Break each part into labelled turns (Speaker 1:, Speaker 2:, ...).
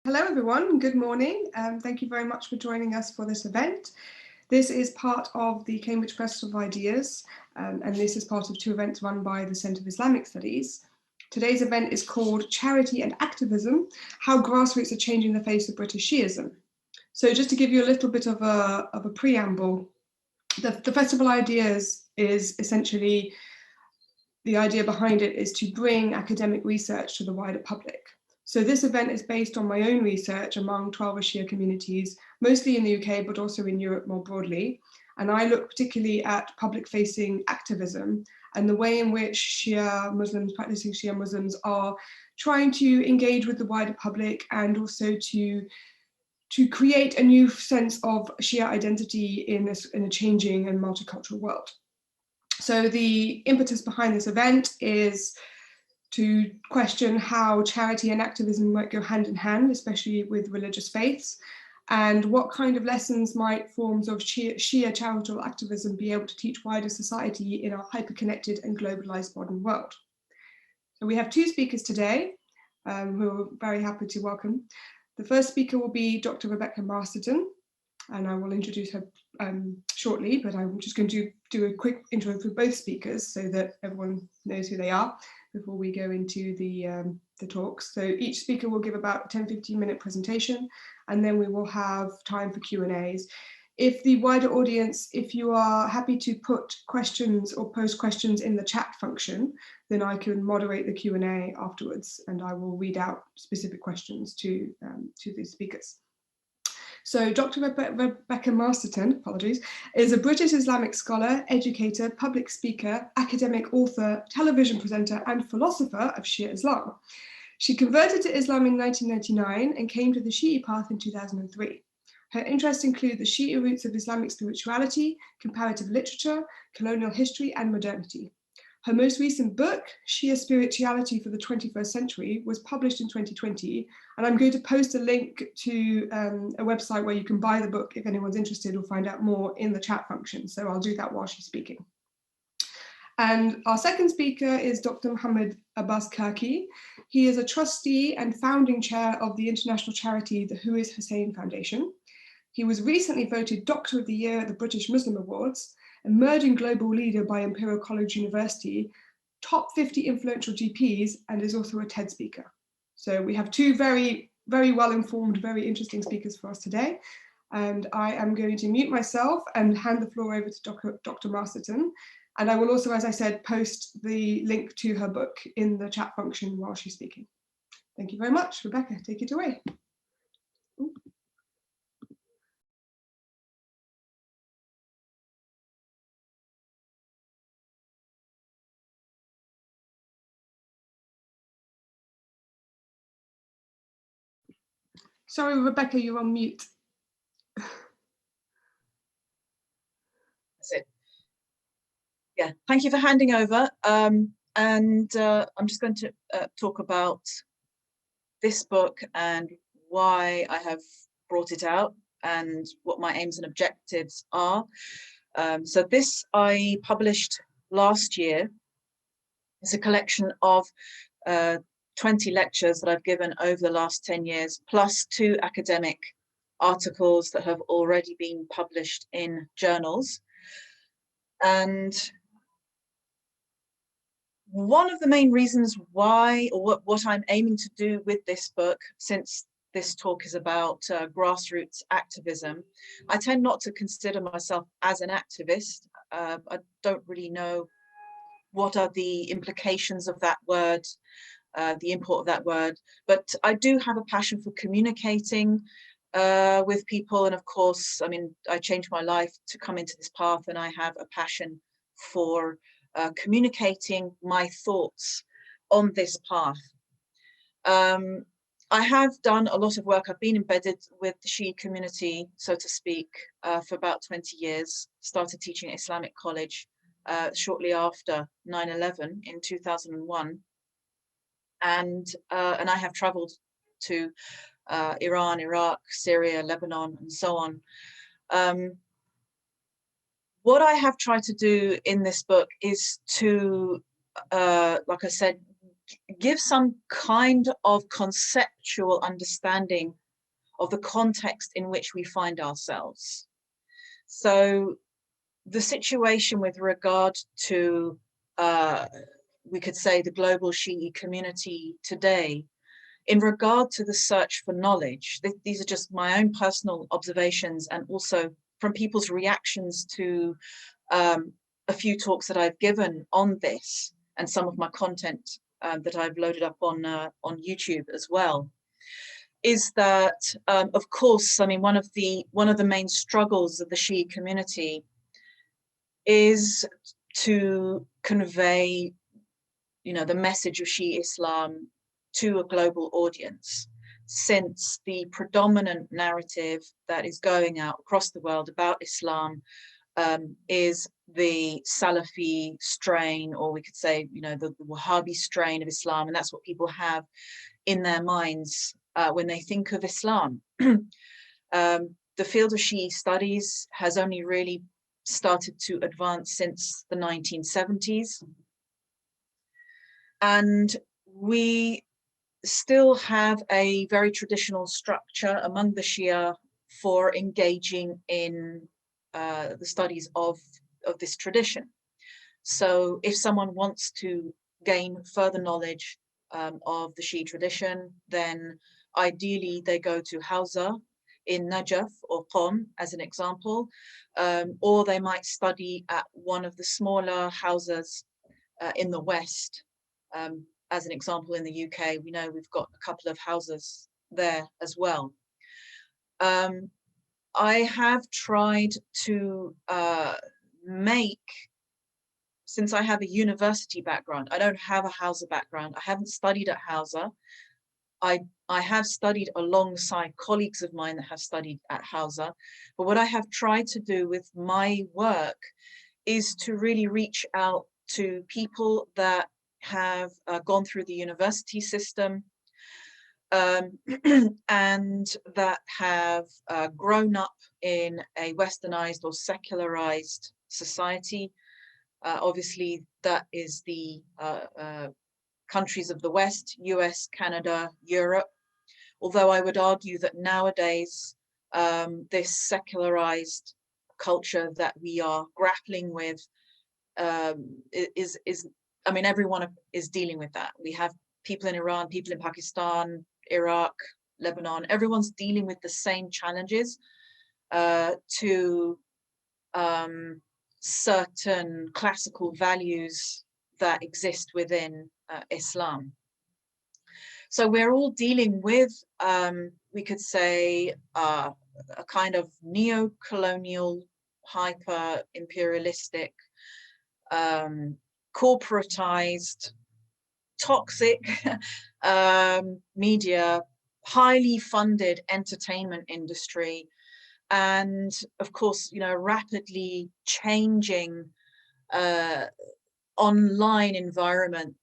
Speaker 1: Hello everyone, good morning. Thank you very much for joining us for this event. This is part of the Cambridge Festival of Ideas, and this is part of two events run by the Centre of Islamic Studies. Today's event is called Charity and Activism, How Grassroots Are Changing the Face of British Shi'ism. So just to give you a little bit of a preamble, the Festival of Ideas is essentially, the idea behind it is to bring academic research to the wider public. So this event is based on my own research among 12 Shia communities, mostly in the UK, but also in Europe more broadly. And I look particularly at public-facing activism and the way in which Shia Muslims, practicing Shia Muslims, are trying to engage with the wider public and also to create a new sense of Shia identity in a changing and multicultural world. So the impetus behind this event is to question how charity and activism might go hand in hand, especially with religious faiths, and what kind of lessons might forms of Shia charitable activism be able to teach wider society in our hyper-connected and globalized modern world. So we have two speakers today who we're very happy to welcome. The first speaker will be Dr. Rebecca Masterton, and I will introduce her shortly, but I'm just going to do a quick intro for both speakers so that everyone knows who they are before we go into the talks. So each speaker will give about a 10-15 minute presentation, and then we will have time for Q&As. If the wider audience, if you are happy to put questions or post questions in the chat function, then I can moderate the Q&A afterwards, and I will read out specific questions to the speakers. So Dr. Rebecca Masterton, apologies, is a British Islamic scholar, educator, public speaker, academic author, television presenter, and philosopher of Shia Islam. She converted to Islam in 1999 and came to the Shi'i path in 2003. Her interests include the Shi'i roots of Islamic spirituality, comparative literature, colonial history, and modernity. Her most recent book, Shi'a Spirituality for the 21st Century, was published in 2020, and I'm going to post a link to a website where you can buy the book if anyone's interested or find out more in the chat function, so I'll do that while she's speaking. And our second speaker is Dr Mohammedabbas Khaki. He is a trustee and founding chair of the international charity, the Is Hussein Foundation. He was recently voted Doctor of the Year at the British Muslim Awards, emerging global leader by Imperial College University, top 50 influential GPs, and is also a TED speaker. So we have two very, very well-informed, very interesting speakers for us today. And I am going to mute myself and hand the floor over to Dr. Masterton. And I will also, as I said, post the link to her book in the chat function while she's speaking. Thank you very much. Rebecca, take it away. Ooh. Sorry, Rebecca, you're on mute.
Speaker 2: That's it. Yeah, thank you for handing over. I'm just going to talk about this book and why I have brought it out and what my aims and objectives are. So this I published last year. It's a collection of 20 lectures that I've given over the last 10 years, plus 2 academic articles that have already been published in journals. And one of the main reasons why, or what I'm aiming to do with this book, since this talk is about grassroots activism, I tend not to consider myself as an activist. I don't really know what are the implications of that word, the import of that word, but I do have a passion for communicating with people. And of course, I mean, I changed my life to come into this path, and I have a passion for communicating my thoughts on this path. I have done a lot of work. I've been embedded with the Shi'i community, so to speak, for about 20 years, started teaching at Islamic College shortly after 9/11 in 2001. And I have traveled to Iran, Iraq, Syria, Lebanon, and so on. What I have tried to do in this book is to, like I said, give some kind of conceptual understanding of the context in which we find ourselves. So the situation with regard to, we could say, the global Shi'i community today, in regard to the search for knowledge, these are just my own personal observations, and also from people's reactions to a few talks that I've given on this, and some of my content that I've loaded up on YouTube as well, is that, of course, I mean, one of the main struggles of the Shi'i community is to convey, you know, the message of Shi'i Islam to a global audience, since the predominant narrative that is going out across the world about Islam is the Salafi strain, or we could say, you know, the Wahhabi strain of Islam, and that's what people have in their minds when they think of Islam. The field of Shi'i studies has only really started to advance since the 1970s. And we still have a very traditional structure among the Shia for engaging in the studies of this tradition. So if someone wants to gain further knowledge of the Shi'i tradition, then ideally they go to Hausa in Najaf or Qom as an example, or they might study at one of the smaller Hausas in the West. As an example, in the UK, we know we've got a couple of Hausas there as well. I have tried to make, since I have a university background, I don't have a Hausa background. I haven't studied at Hausa. I have studied alongside colleagues of mine that have studied at Hausa. But what I have tried to do with my work is to really reach out to people that have gone through the university system, and that have grown up in a westernized or secularized society. Obviously, that is the countries of the West, US, Canada, Europe. Although I would argue that nowadays, this secularized culture that we are grappling with is, I mean, everyone is dealing with that. We have people in Iran, people in Pakistan, Iraq, Lebanon, everyone's dealing with the same challenges to certain classical values that exist within Islam. So we're all dealing with, we could say, a kind of neo-colonial, hyper-imperialistic, corporatized, toxic media, highly funded entertainment industry, and of course, you know, rapidly changing online environment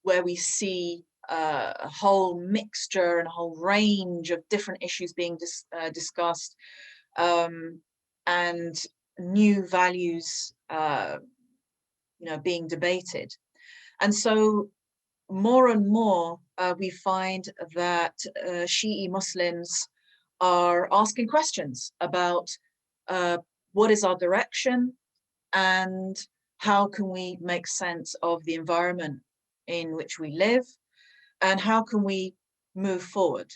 Speaker 2: where we see a whole mixture and a whole range of different issues being discussed, and new values, you know, being debated. And so more and more we find that Shi'i Muslims are asking questions about what is our direction, and how can we make sense of the environment in which we live, and how can we move forward?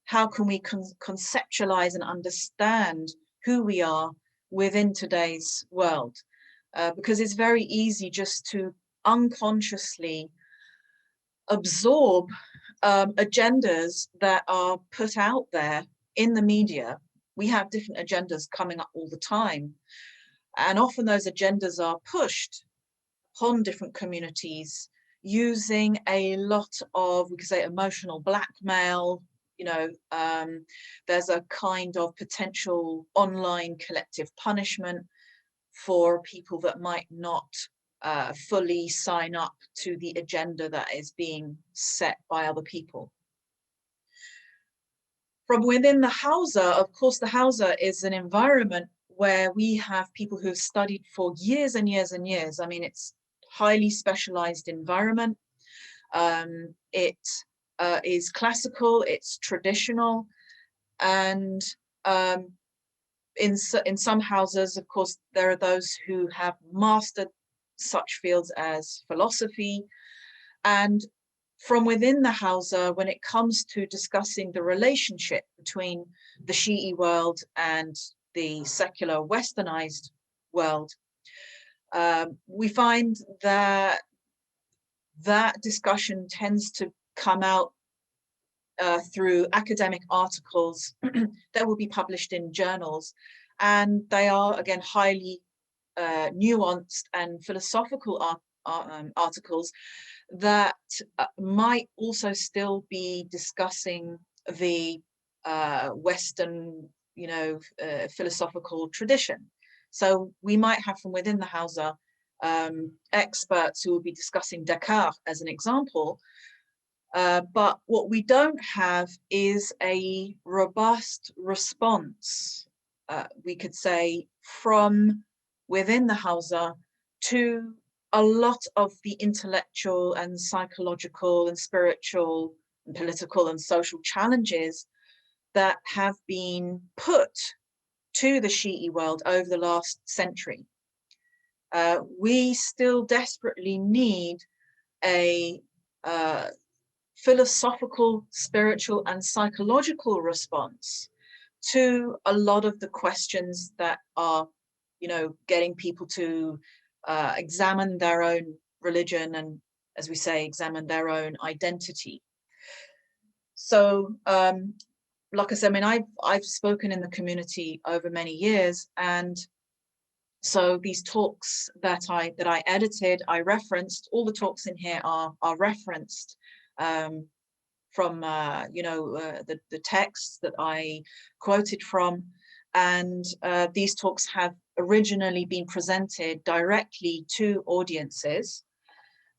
Speaker 2: How can we conceptualize and understand who we are within today's world? Because it's very easy just to unconsciously absorb agendas that are put out there in the media. We have different agendas coming up all the time, and often those agendas are pushed upon different communities using a lot of, we could say, emotional blackmail. You know, there's a kind of potential online collective punishment for people that might not fully sign up to the agenda that is being set by other people. From within the Hausa, of course, the Hausa is an environment where we have people who have studied for years and years and years. I mean, it's highly specialized environment. It is classical, it's traditional, and in some houses, of course, there are those who have mastered such fields as philosophy. And from within the Hausa, when it comes to discussing the relationship between the Shi'i world and the secular westernized world, we find that that discussion tends to come out through academic articles that will be published in journals. And they are, again, highly nuanced and philosophical articles that might also still be discussing the Western, philosophical tradition. So we might have from within the Hausa experts who will be discussing Descartes as an example. But what we don't have is a robust response, we could say, from within the Hausa to a lot of the intellectual and psychological and spiritual and political and social challenges that have been put to the Shi'i world over the last century. We still desperately need a philosophical, spiritual, and psychological response to a lot of the questions that are, getting people to examine their own religion and, as we say, examine their own identity. So, like I said, I've spoken in the community over many years, and so these talks that I edited, I referenced. All the talks in here are referenced from the texts that I quoted from, and these talks have originally been presented directly to audiences,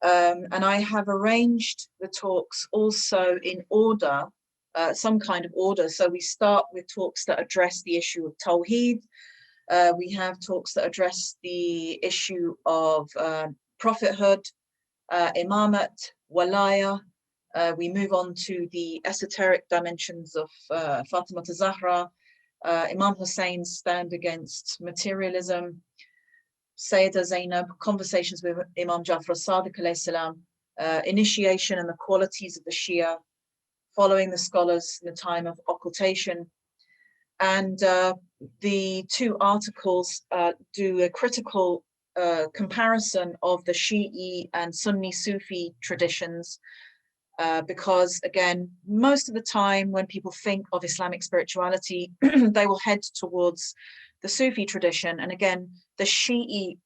Speaker 2: and I have arranged the talks also in order, some kind of order. So we start with talks that address the issue of Tawheed. We have talks that address the issue of prophethood, imamate, walaya. We move on to the esoteric dimensions of Fatima Zahra, Imam Hussein's stand against materialism, Sayyidah Zainab, conversations with Imam Jafar as-Sadiq alayhi salam, initiation and the qualities of the Shia, following the scholars in the time of occultation. And the two articles do a critical comparison of the Shi'i and Sunni Sufi traditions, because, again, most of the time when people think of Islamic spirituality, they will head towards the Sufi tradition. And again, the Shi'i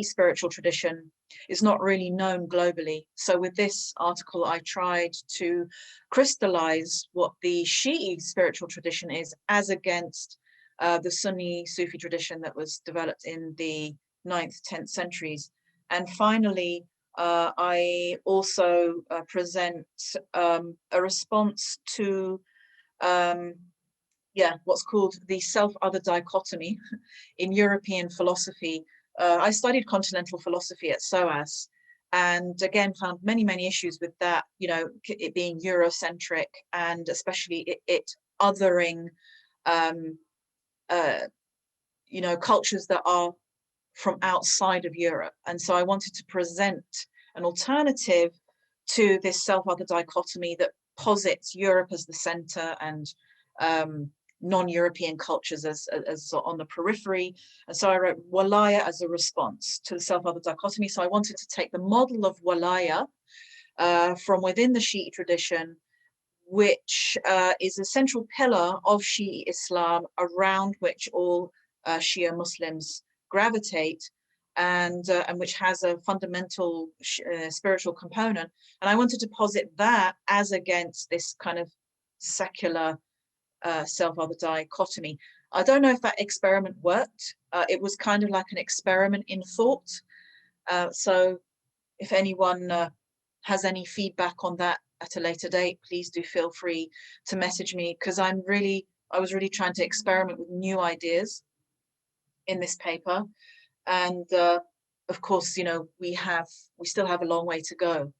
Speaker 2: spiritual tradition is not really known globally. So with this article, I tried to crystallize what the Shi'i spiritual tradition is as against the Sunni Sufi tradition that was developed in the 9th, 10th centuries. And finally, I also present a response to what's called the self-other dichotomy in European philosophy. I studied continental philosophy at SOAS, and again found many issues with that, it being Eurocentric, and especially it othering cultures that are from outside of Europe. And so I wanted to present an alternative to this self-other dichotomy that posits Europe as the center and non-European cultures as on the periphery. And so I wrote walaya as a response to the self-other dichotomy. So I wanted to take the model of walaya from within the Shi'i tradition, which is a central pillar of Shi'i Islam, around which all Shi'a Muslims gravitate, and which has a fundamental spiritual component. And I wanted to posit that as against this kind of secular self-other dichotomy. I don't know if that experiment worked. It was kind of like an experiment in thought. So if anyone has any feedback on that at a later date, please do feel free to message me, because I was really trying to experiment with new ideas in this paper. And of course, we still have a long way to go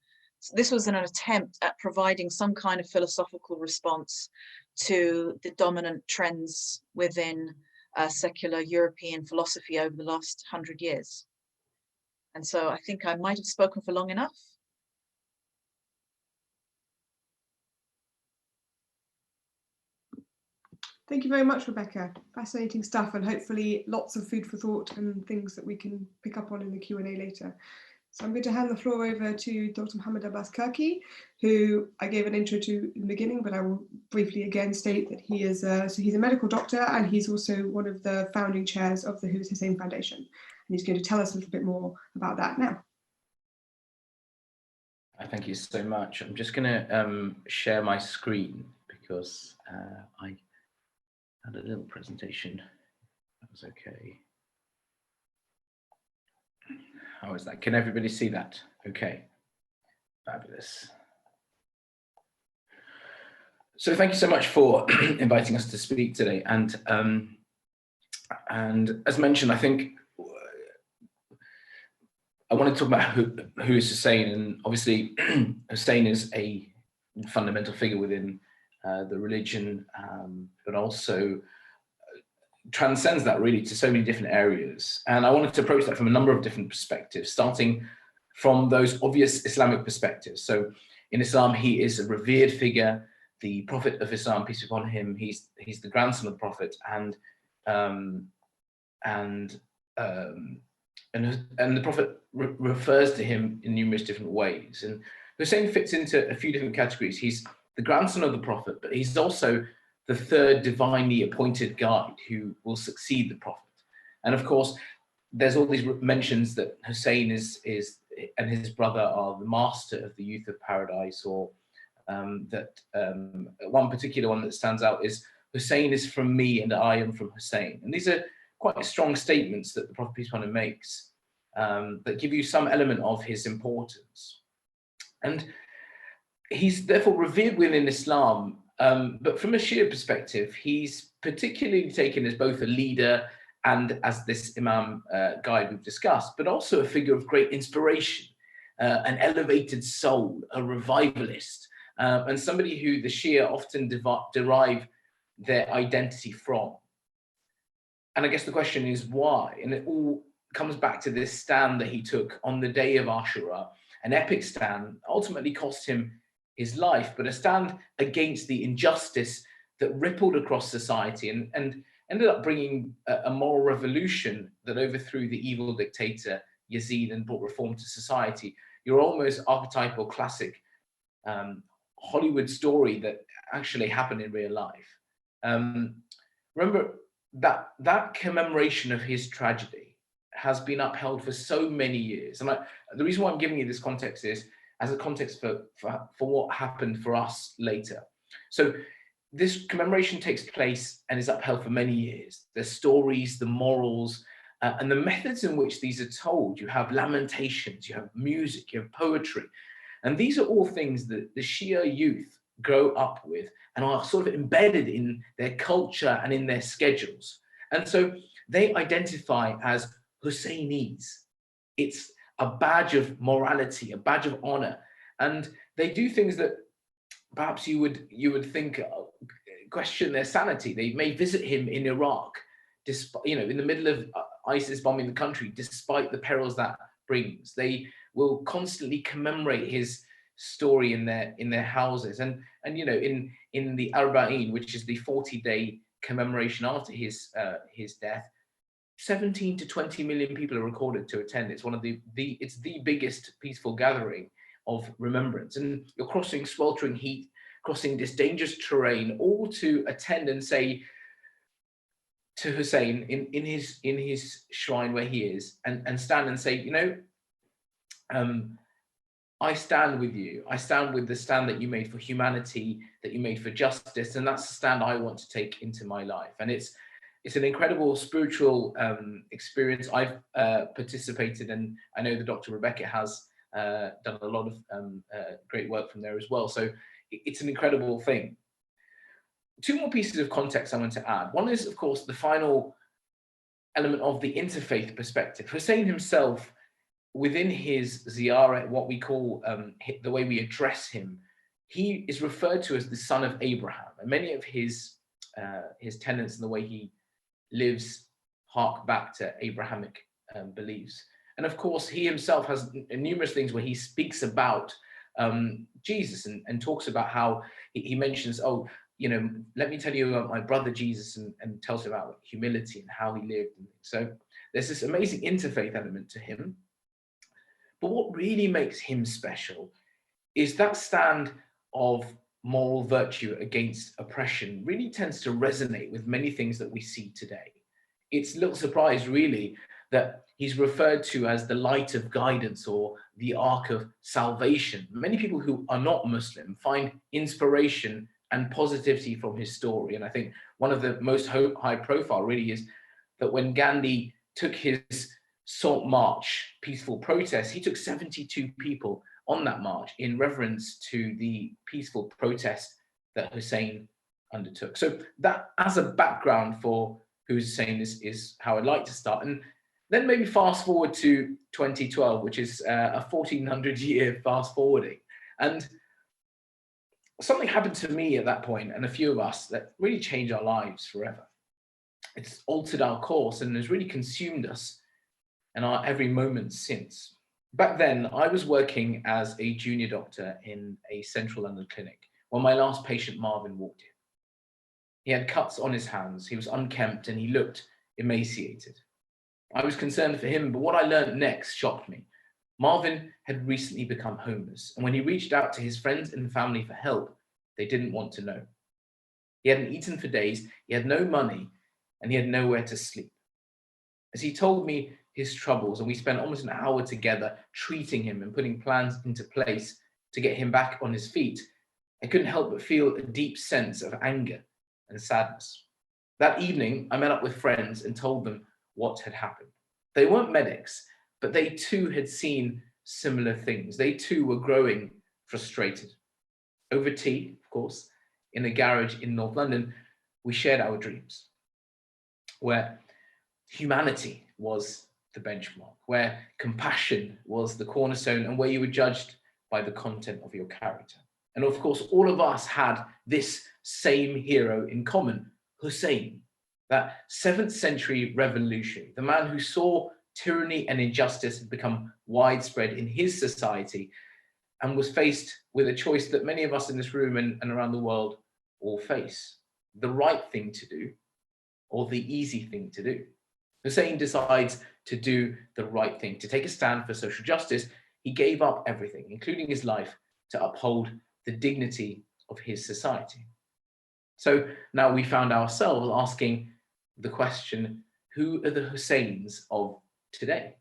Speaker 2: this was an attempt at providing some kind of philosophical response to the dominant trends within secular European philosophy over the last 100 years. And so I think I might have spoken for long enough.
Speaker 1: Thank you very much, Rebecca. Fascinating stuff, and hopefully lots of food for thought and things that we can pick up on in the Q&A later. So I'm going to hand the floor over to Dr Mohammedabbas Khaki, who I gave an intro to in the beginning, but I will briefly again state that he is he's a medical doctor, and he's also one of the founding chairs of the Is Hussein Foundation. And he's going to tell us a little bit more about that now.
Speaker 3: Thank you so much. I'm just going to share my screen because I had a little presentation. That was okay. How is that? Can everybody see that? Okay, fabulous. So thank you so much for inviting us to speak today. And as mentioned, I think I want to talk about who is Hussein. And obviously, Hussein is a fundamental figure within the religion, but also transcends that really to so many different areas. And I wanted to approach that from a number of different perspectives, starting from those obvious Islamic perspectives. So in Islam, he is a revered figure, the Prophet of Islam, peace be upon him. He's the grandson of the Prophet, and the Prophet refers to him in numerous different ways. And Hussein fits into a few different categories. He's the grandson of the Prophet, but he's also the third divinely appointed guide who will succeed the Prophet. And of course, there's all these mentions that Hussein and his brother are the master of the youth of paradise, or one particular one that stands out is Hussein is from me and I am from Hussein. And these are quite strong statements that the Prophet peace upon him makes that give you some element of his importance. And he's therefore revered within Islam. But from a Shia perspective, he's particularly taken as both a leader and as this Imam guide we've discussed, but also a figure of great inspiration, an elevated soul, a revivalist, and somebody who the Shia often derive their identity from. And I guess the question is why? And it all comes back to this stand that he took on the day of Ashura, an epic stand, ultimately cost him his life, but a stand against the injustice that rippled across society and ended up bringing a moral revolution that overthrew the evil dictator Yazid and brought reform to society. Your almost archetypal classic Hollywood story that actually happened in real life. Remember that commemoration of his tragedy has been upheld for so many years. And the reason why I'm giving you this context is as a context for what happened for us later. So this commemoration takes place and is upheld for many years. The stories, the morals, and the methods in which these are told. You have lamentations, you have music, you have poetry. And these are all things that the Shia youth grow up with and are sort of embedded in their culture and in their schedules. And so they identify as Hussainis. It's a badge of morality, a badge of honor. And they do things that perhaps you would think question their sanity. They may visit him in Iraq, despite, in the middle of ISIS bombing the country, despite the perils that brings. They will constantly commemorate his story in their houses. And in the Arba'in, which is the 40-day commemoration after his death, 17 to 20 million people are recorded to attend. It's one of it's the biggest peaceful gathering of remembrance. And you're crossing sweltering heat, crossing this dangerous terrain, all to attend and say to Hussein in his shrine where he is, and stand and say, I stand with you. I stand with the stand that you made for humanity, that you made for justice, and that's the stand I want to take into my life. And it's an incredible spiritual experience. I've participated, and I know that Dr. Rebecca has done a lot of great work from there as well. So it's an incredible thing. Two more pieces of context I want to add. One is, of course, the final element of the interfaith perspective. Hussein himself within his ziyarah, what we call the way we address him, he is referred to as the son of Abraham, and many of his tenets and the way he lives hark back to Abrahamic beliefs. And of course, he himself has numerous things where he speaks about Jesus and talks about how he mentions, oh, you know, let me tell you about my brother Jesus, and tells about humility and how he lived. So there's this amazing interfaith element to him. But what really makes him special is that stand of moral virtue against oppression really tends to resonate with many things that we see today. It's a little surprise, really, that he's referred to as the light of guidance or the ark of salvation. Many people who are not Muslim find inspiration and positivity from his story. And I think one of the most high profile really is that when Gandhi took his Salt March peaceful protest, he took 72 people on that march in reverence to the peaceful protest that Hussein undertook. So that as a background for who Hussein is how I'd like to start. And then maybe fast forward to 2012, which is a 1400-year fast forwarding. And something happened to me at that point, and a few of us, that really changed our lives forever. It's altered our course and has really consumed us and our every moment since. Back then, I was working as a junior doctor in a central London clinic when my last patient, Marvin, walked in. He had cuts on his hands, he was unkempt, and he looked emaciated. I was concerned for him, but what I learned next shocked me. Marvin had recently become homeless, and when he reached out to his friends and family for help, they didn't want to know. He hadn't eaten for days, he had no money, and he had nowhere to sleep. As he told me his troubles, and we spent almost an hour together treating him and putting plans into place to get him back on his feet, I couldn't help but feel a deep sense of anger and sadness. That evening, I met up with friends and told them what had happened. They weren't medics, but they too had seen similar things. They too were growing frustrated. Over tea, of course, in a garage in North London, we shared our dreams, where humanity was the benchmark, where compassion was the cornerstone, and where you were judged by the content of your character. And of course, all of us had this same hero in common, Hussein, that 7th century revolutionary, the man who saw tyranny and injustice had become widespread in his society and was faced with a choice that many of us in this room and around the world all face: the right thing to do or the easy thing to do. Hussein decides to do the right thing, to take a stand for social justice. He gave up everything, including his life, to uphold the dignity of his society. So now we found ourselves asking the question, who are the Husseins of today?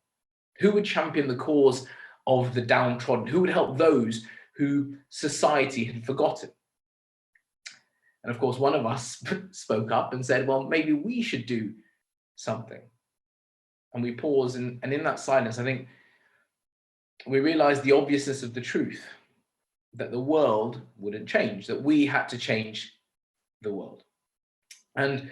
Speaker 3: Who would champion the cause of the downtrodden? Who would help those who society had forgotten? And of course, one of us spoke up and said, well, maybe we should do something. And we paused, and in that silence, I think we realized the obviousness of the truth, that the world wouldn't change, that we had to change the world. And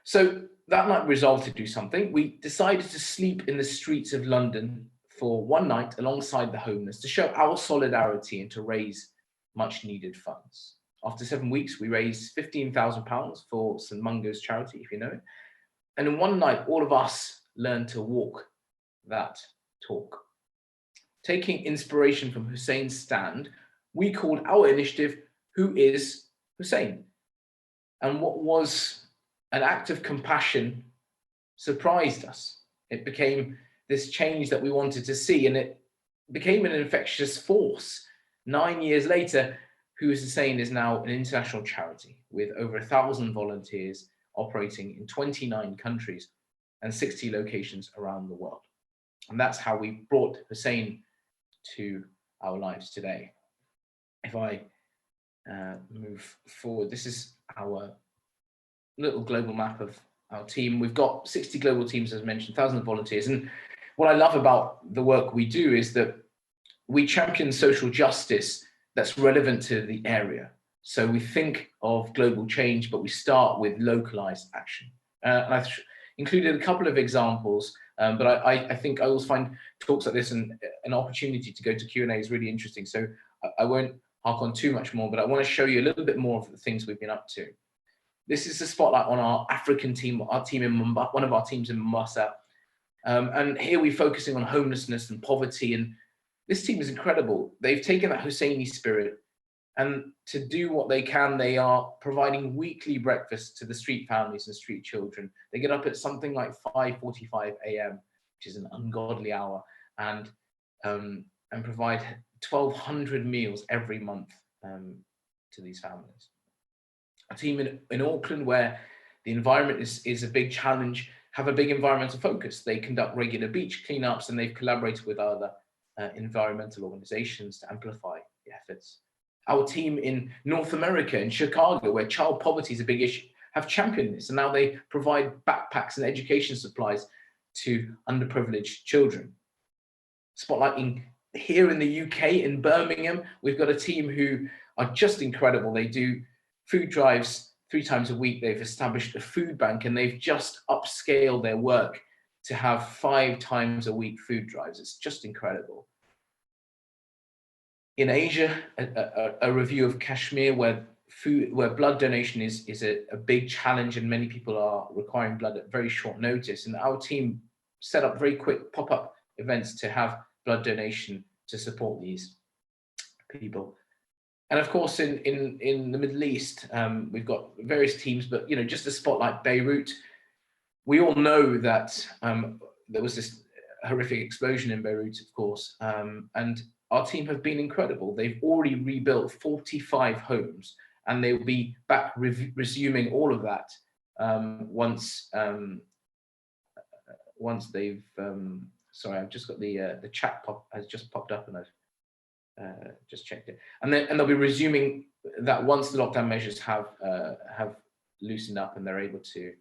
Speaker 3: so that night we resolved to do something. We decided to sleep in the streets of London for one night alongside the homeless to show our solidarity and to raise much needed funds. After 7 weeks, we raised £15,000 for St Mungo's charity, if you know it. And in one night, all of us learned to walk that talk. Taking inspiration from Hussein's stand, we called our initiative, Who is Hussein? And what was an act of compassion surprised us. It became this change that we wanted to see, and it became an infectious force. 9 years later, Who is Hussein is now an international charity with over 1,000 volunteers operating in 29 countries and 60 locations around the world. And that's how we brought Hussein to our lives today. If I move forward, this is our little global map of our team. We've got 60 global teams, as mentioned, 1,000 volunteers. And what I love about the work we do is that we champion social justice that's relevant to the area. So we think of global change, but we start with localized action. And I've included a couple of examples But I think I always find talks like this and an opportunity to go to Q&A is really interesting. So I won't hark on too much more, but I want to show you a little bit more of the things we've been up to. This is the spotlight on our African team, our team in Mombasa, one of our teams in Mombasa. And here we're focusing on homelessness and poverty. And this team is incredible. They've taken that Hussaini spirit, and to do what they can, they are providing weekly breakfast to the street families and street children. They get up at something like 5:45 a.m., which is an ungodly hour, and provide 1,200 meals every month to these families. A team in Auckland, where the environment is a big challenge, have a big environmental focus. They conduct regular beach cleanups, and they've collaborated with other environmental organizations to amplify the efforts. Our team in North America, in Chicago, where child poverty is a big issue, have championed this, and now they provide backpacks and education supplies to underprivileged children. Spotlighting here in the UK, in Birmingham, we've got a team who are just incredible. They do food drives 3 times a week. They've established a food bank, and they've just upscaled their work to have 5 times a week food drives. It's just incredible. In Asia, a review of Kashmir, where blood donation is a big challenge, and many people are requiring blood at very short notice. And our team set up very quick pop-up events to have blood donation to support these people. And of course, in the Middle East, we've got various teams, but just to spotlight Beirut, we all know that there was this horrific explosion in Beirut, of course, and our team have been incredible. They've already rebuilt 45 homes, and they will be back resuming all of that once they've. Sorry, I've just got the chat has just popped up, and I've just checked it, and they'll be resuming that once the lockdown measures have loosened up, and they're able to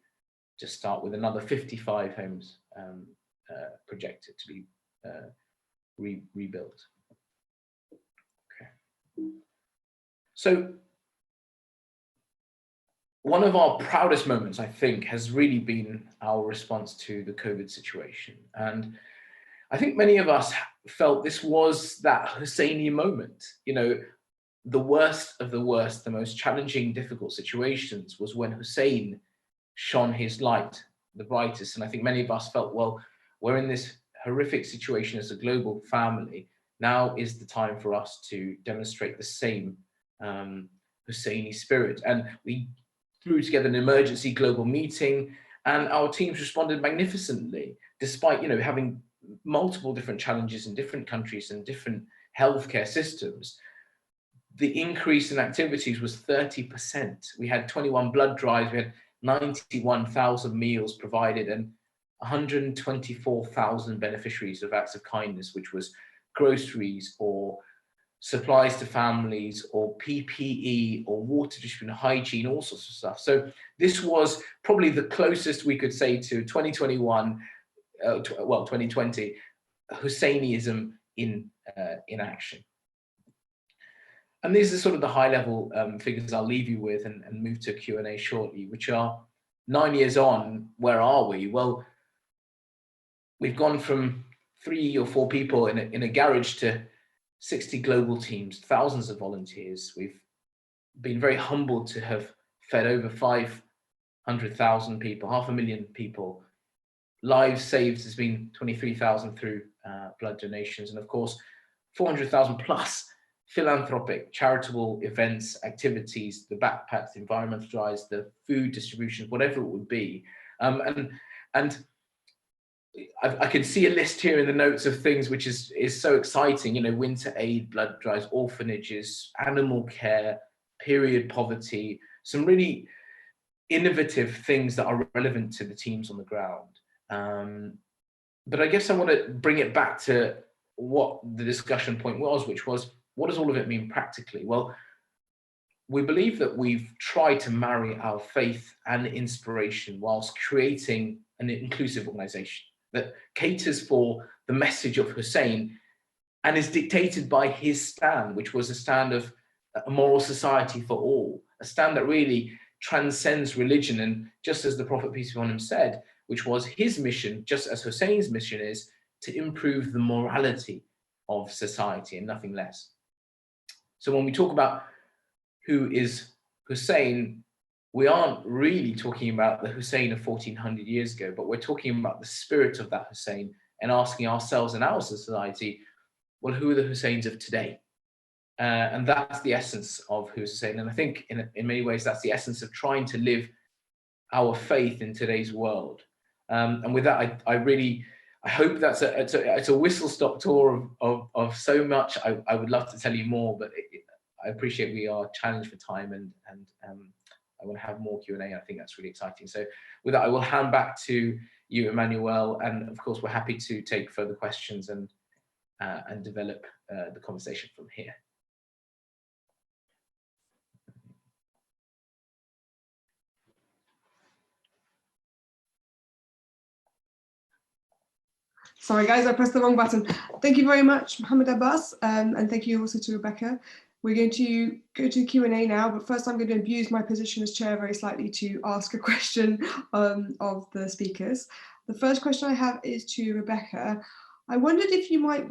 Speaker 3: just start with another 55 homes projected to be rebuilt. Okay. So one of our proudest moments, I think, has really been our response to the COVID situation. And I think many of us felt this was that Hussaini moment. The worst of the worst, the most challenging, difficult situations was when Hussain shone his light the brightest. And I think many of us felt, well, we're in this horrific situation as a global family. Now is the time for us to demonstrate the same Hussaini spirit. And we threw together an emergency global meeting, and our teams responded magnificently, despite having multiple different challenges in different countries and different healthcare systems. The increase in activities was 30%. We had 21 blood drives, we had 91,000 meals provided, and 124,000 beneficiaries of acts of kindness, which was groceries or supplies to families or PPE or water distribution, hygiene, all sorts of stuff. So this was probably the closest we could say to 2021, 2020, Hussainism in action. And these are sort of the high level figures I'll leave you with and move to Q&A shortly, which are 9 years on, where are we? Well, we've gone from 3 or 4 people in a garage to 60 global teams, thousands of volunteers. We've been very humbled to have fed over 500,000 people, 500,000 people. Lives saved has been 23,000 through blood donations, and of course 400,000 plus philanthropic, charitable events, activities, the backpacks, the environmental drives, the food distribution, whatever it would be. And I can see a list here in the notes of things which is so exciting, winter aid, blood drives, orphanages, animal care, period poverty, some really innovative things that are relevant to the teams on the ground. But I guess I want to bring it back to what the discussion point was, which was, what does all of it mean practically? Well, we believe that we've tried to marry our faith and inspiration whilst creating an inclusive organization that caters for the message of Hussain and is dictated by his stand, which was a stand of a moral society for all, a stand that really transcends religion. And just as the Prophet, peace be upon him, said, which was his mission, just as Hussein's mission is, to improve the morality of society and nothing less. So when we talk about who is Hussein, we aren't really talking about the Hussein of 1400 years ago, but we're talking about the spirit of that Hussein and asking ourselves in our society, well, who are the Husseins of today? And that's the essence of who is Hussein. And I think in many ways, that's the essence of trying to live our faith in today's world. And with that, I hope that's it's a whistle-stop tour of so much. I would love to tell you more, but I appreciate we are challenged for time, and I want to have more Q&A. I think that's really exciting. So with that, I will hand back to you, Emmanuel, and of course, we're happy to take further questions and develop the conversation from here.
Speaker 1: Sorry guys, I pressed the wrong button. Thank you very much, Mohammedabbas, and thank you also to Rebecca. We're going to go to Q&A now, but first I'm going to abuse my position as chair very slightly to ask a question of the speakers. The first question I have is to Rebecca. I wondered if you might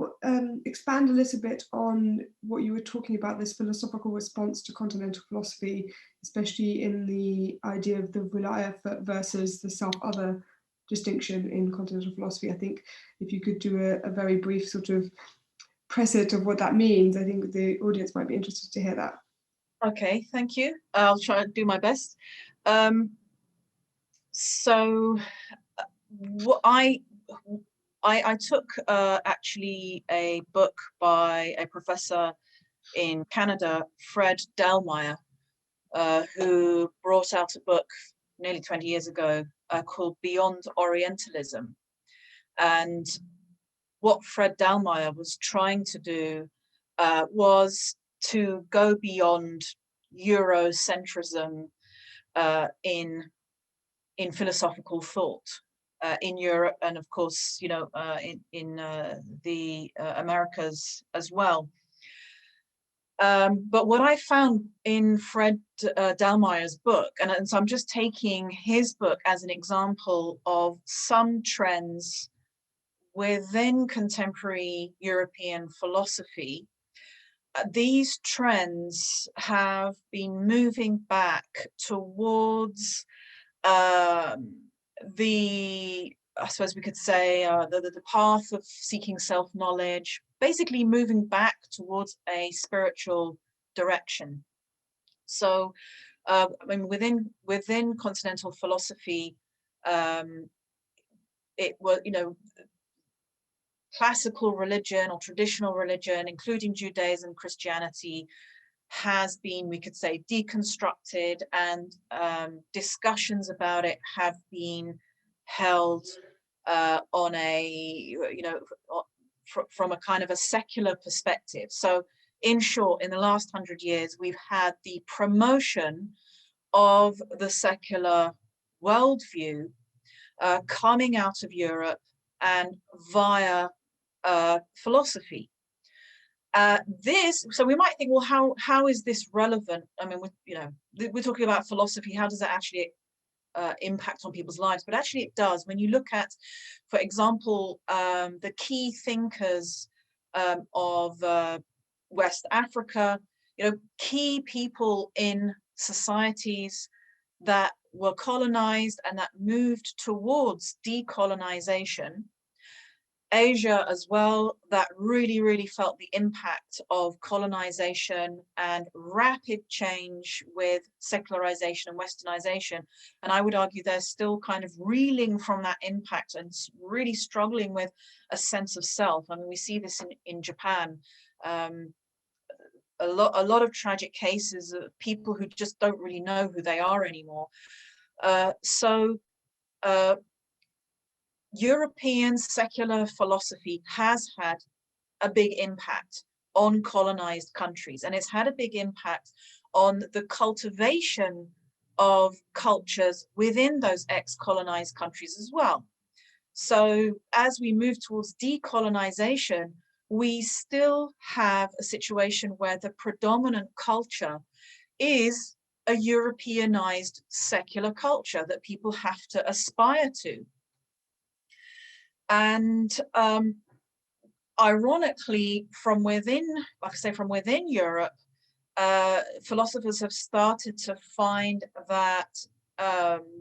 Speaker 1: expand a little bit on what you were talking about, this philosophical response to continental philosophy, especially in the idea of the wilaya versus the self-other distinction in continental philosophy. I think if you could do a very brief sort of preset of what that means, I think the audience might be interested to hear that.
Speaker 2: Okay, thank you. I'll try to do my best. So I took actually a book by a professor in Canada, Fred Dallmeyer, who brought out a book nearly 20 years ago called Beyond Orientalism. And what Fred Dallmeyer was trying to do was to go beyond Eurocentrism in philosophical thought in Europe, and of course, you know, in the Americas as well. But what I found in Fred Dallmeyer's book, and so I'm just taking his book as an example of some trends within contemporary European philosophy. These trends have been moving back towards I suppose we could say, the path of seeking self-knowledge, basically moving back towards a spiritual direction. So, I mean, within continental philosophy, it was, you know, classical religion or traditional religion, including Judaism, Christianity, has been, we could say, deconstructed, and discussions about it have been held on a, you know, from a kind of a secular perspective. So in short, in the last 100 years, we've had the promotion of the secular worldview coming out of Europe and via philosophy. So we might think, well, how is this relevant? I mean, you know, we're talking about philosophy. How does that actually impact on people's lives? But actually it does. When you look at, for example, the key thinkers of West Africa, you know, key people in societies that were colonized and that moved towards decolonization, Asia as well, that really felt the impact of colonization and rapid change with secularization and westernization. And I would argue they're still kind of reeling from that impact and really struggling with a sense of self. I mean, we see this in Japan. A lot of tragic cases of people who just don't really know who they are anymore. European secular philosophy has had a big impact on colonized countries, and it's had a big impact on the cultivation of cultures within those ex-colonized countries as well. So as we move towards decolonization, we still have a situation where the predominant culture is a Europeanized secular culture that people have to aspire to. And ironically, from within, like I say, from within Europe, philosophers have started to find that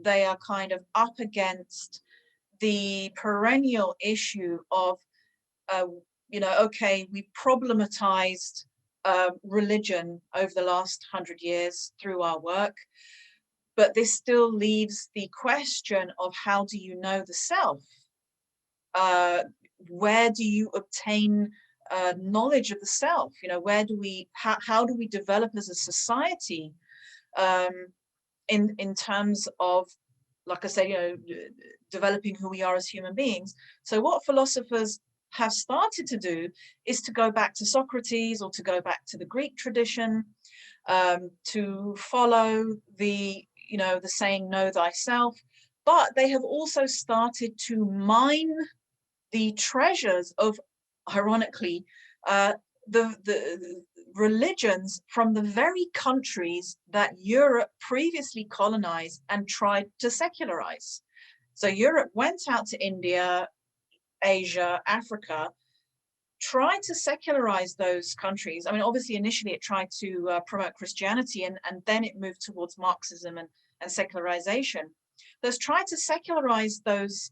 Speaker 2: they are kind of up against the perennial issue of, you know, okay, we problematized religion over the last 100 years through our work, but this still leaves the question of how do you know the self? Where do you obtain knowledge of the self? You know, where do we, how do we develop as a society in terms of, like I said, you know, developing who we are as human beings? So what philosophers have started to do is to go back to Socrates, or to go back to the Greek tradition, to follow the, you know, the saying, know thyself. But they have also started to mine the treasures of, ironically, the religions from the very countries that Europe previously colonized and tried to secularize. So Europe went out to India, Asia, Africa, tried to secularize those countries. I mean, obviously, initially it tried to promote Christianity, and then it moved towards Marxism and secularization. Those tried to secularize those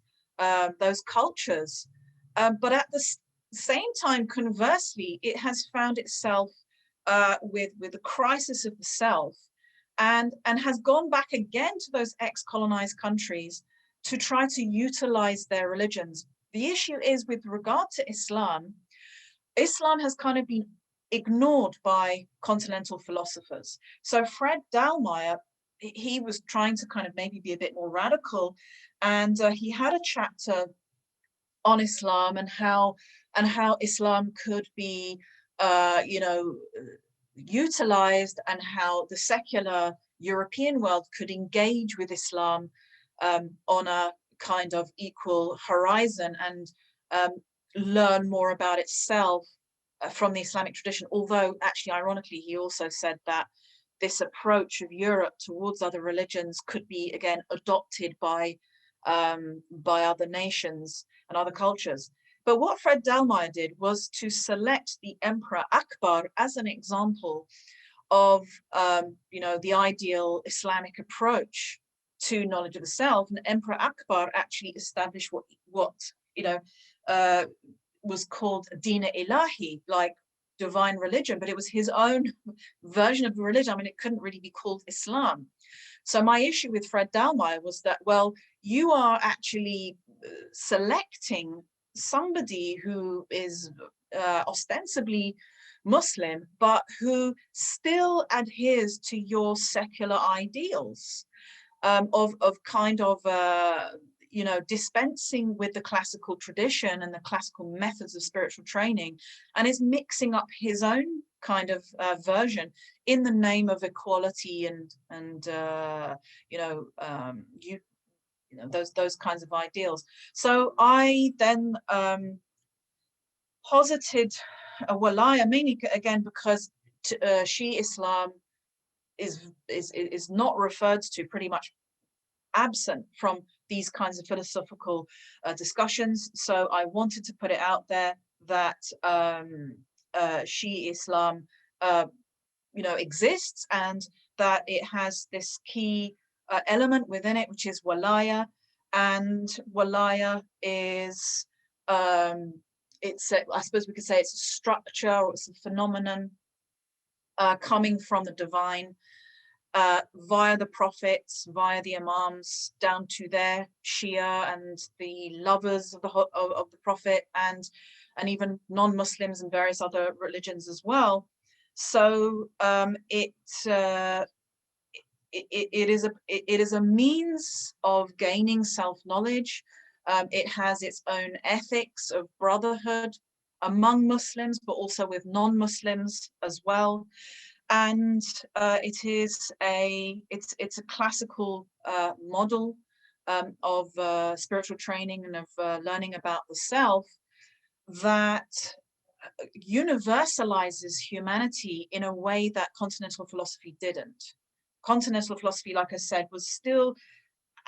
Speaker 2: cultures, but at the same time, conversely, it has found itself with the crisis of the self, and has gone back again to those ex-colonized countries to try to utilize their religions. The issue is, with regard to Islam, Islam has kind of been ignored by continental philosophers. So Fred Dallmeyer, he was trying to kind of maybe be a bit more radical, and he had a chapter on Islam and how Islam could be, you know, utilized, and how the secular European world could engage with Islam on a kind of equal horizon, and learn more about itself from the Islamic tradition. Although, actually, ironically, he also said that this approach of Europe towards other religions could be, again, adopted by other nations and other cultures. But what Fred Dallmeyer did was to select the Emperor Akbar as an example of, you know, the ideal Islamic approach to knowledge of the self. And Emperor Akbar actually established what you know, was called Dina Ilahi, like divine religion, but it was his own version of the religion. I mean, it couldn't really be called Islam. So my issue with Fred Dallmeyer was that, well, you are actually selecting somebody who is ostensibly Muslim, but who still adheres to your secular ideals of kind of, you know, dispensing with the classical tradition and the classical methods of spiritual training, and is mixing up his own kind of version in the name of equality and you know, you know, those kinds of ideals. So I then posited a walaya, mainly again because Shi'i Islam is not referred to, pretty much absent from these kinds of philosophical discussions. So I wanted to put it out there that Shi'i Islam, you know, exists, and that it has this key element within it, which is walaya. And walaya is, it's I suppose we could say it's a structure, or it's a phenomenon coming from the divine, via the prophets, via the imams, down to their Shia and the lovers of the prophet, and even non-Muslims and various other religions as well. So it is a means of gaining self-knowledge. It has its own ethics of brotherhood among Muslims, but also with non-Muslims as well. And it's a classical model of spiritual training and of learning about the self that universalizes humanity in a way that continental philosophy didn't. Continental philosophy, like I said, was still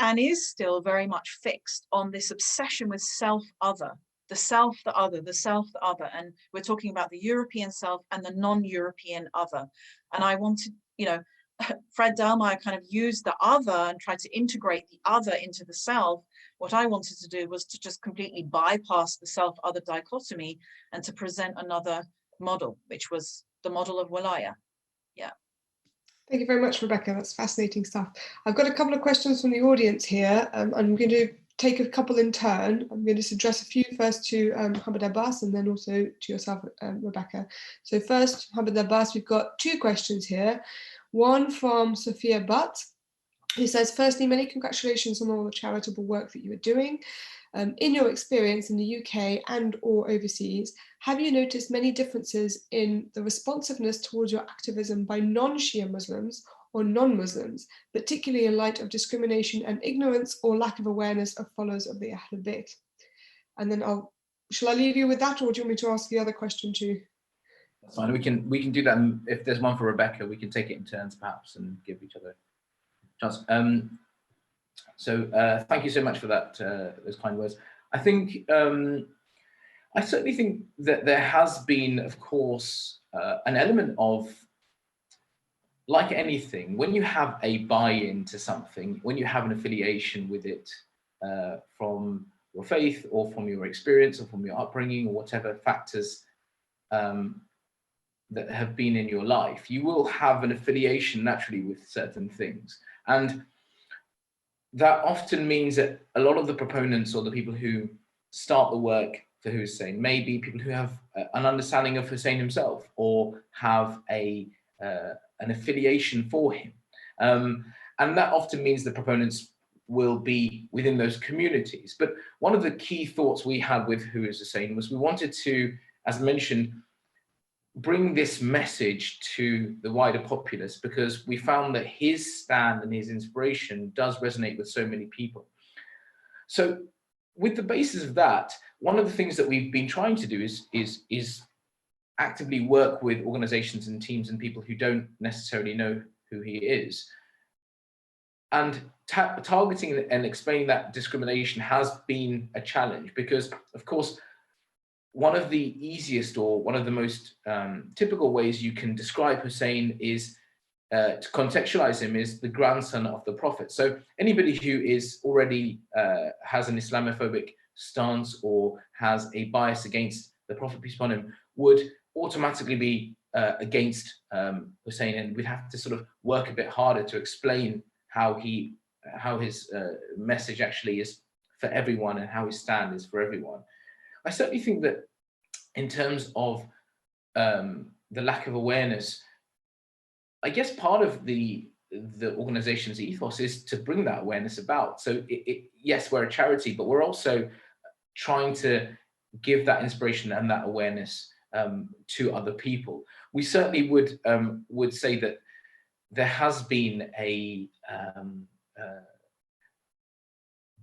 Speaker 2: and is still very much fixed on this obsession with self-other, the self, the other, the self, the other. And we're talking about the European self and the non-European other. And I wanted, you know, Fred Delmeyer kind of used the other and tried to integrate the other into the self. What I wanted to do was to just completely bypass the self-other dichotomy and to present another model, which was the model of Walaya. Yeah.
Speaker 1: Thank you very much, Rebecca. That's fascinating stuff. I've got a couple of questions from the audience here. I'm going to take a couple in turn. I'm going to address a few first to Mohammed Abbas and then also to yourself, Rebecca. So first, Mohammed Abbas, we've got two questions here. One from Sophia Butt, who says, firstly, many congratulations on all the charitable work that you are doing. In your experience in the UK and or overseas, have you noticed many differences in the responsiveness towards your activism by non-Shia Muslims or non-Muslims, particularly in light of discrimination and ignorance or lack of awareness of followers of the Ahlul Bayt? And then shall I leave you with that, or do you want me to ask the other question too?
Speaker 3: That's fine. We can do that. And if there's one for Rebecca, we can take it in turns perhaps and give each other a chance. So thank you so much for that, those kind words. I think, I certainly think that there has been, of course, an element of, like anything, when you have a buy-in to something, when you have an affiliation with it from your faith or from your experience or from your upbringing or whatever factors that have been in your life, you will have an affiliation naturally with certain things. And that often means that a lot of the proponents or the people who start the work for Hussein may be people who have an understanding of Hussein himself or have an affiliation for him. And that often means the proponents will be within those communities. But one of the key thoughts we had with Who is Hussein was we wanted to, as mentioned, bring this message to the wider populace, because we found that his stand and his inspiration does resonate with so many people. So with the basis of that, one of the things that we've been trying to do is actively work with organizations and teams and people who don't necessarily know who he is. And targeting and explaining that discrimination has been a challenge because, of course, one of the easiest or one of the most typical ways you can describe Hussein is to contextualize him is the grandson of the Prophet. So anybody who is already has an Islamophobic stance or has a bias against the Prophet, peace upon him, would automatically be against Hussein, and we'd have to sort of work a bit harder to explain how his message actually is for everyone and how his stand is for everyone. I certainly think that in terms of the lack of awareness, I guess part of the organization's ethos is to bring that awareness about. So yes, we're a charity, but we're also trying to give that inspiration and that awareness to other people. We certainly would say that there has been an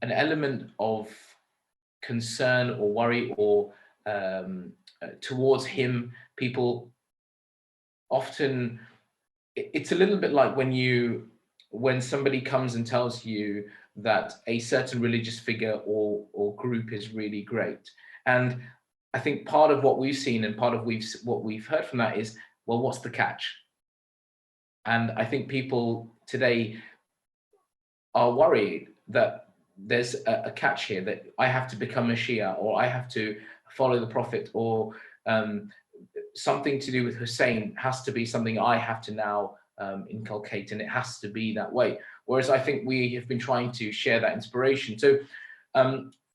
Speaker 3: element of concern or worry or towards him. People often, it's a little bit like when somebody comes and tells you that a certain religious figure or group is really great. And I think part of what we've seen and part of what we've heard from that is, well, what's the catch? And I think people today are worried that there's a catch here, that I have to become a Shia or I have to follow the Prophet, or something to do with Hussein has to be something I have to now inculcate, and it has to be that way. Whereas I think we have been trying to share that inspiration. So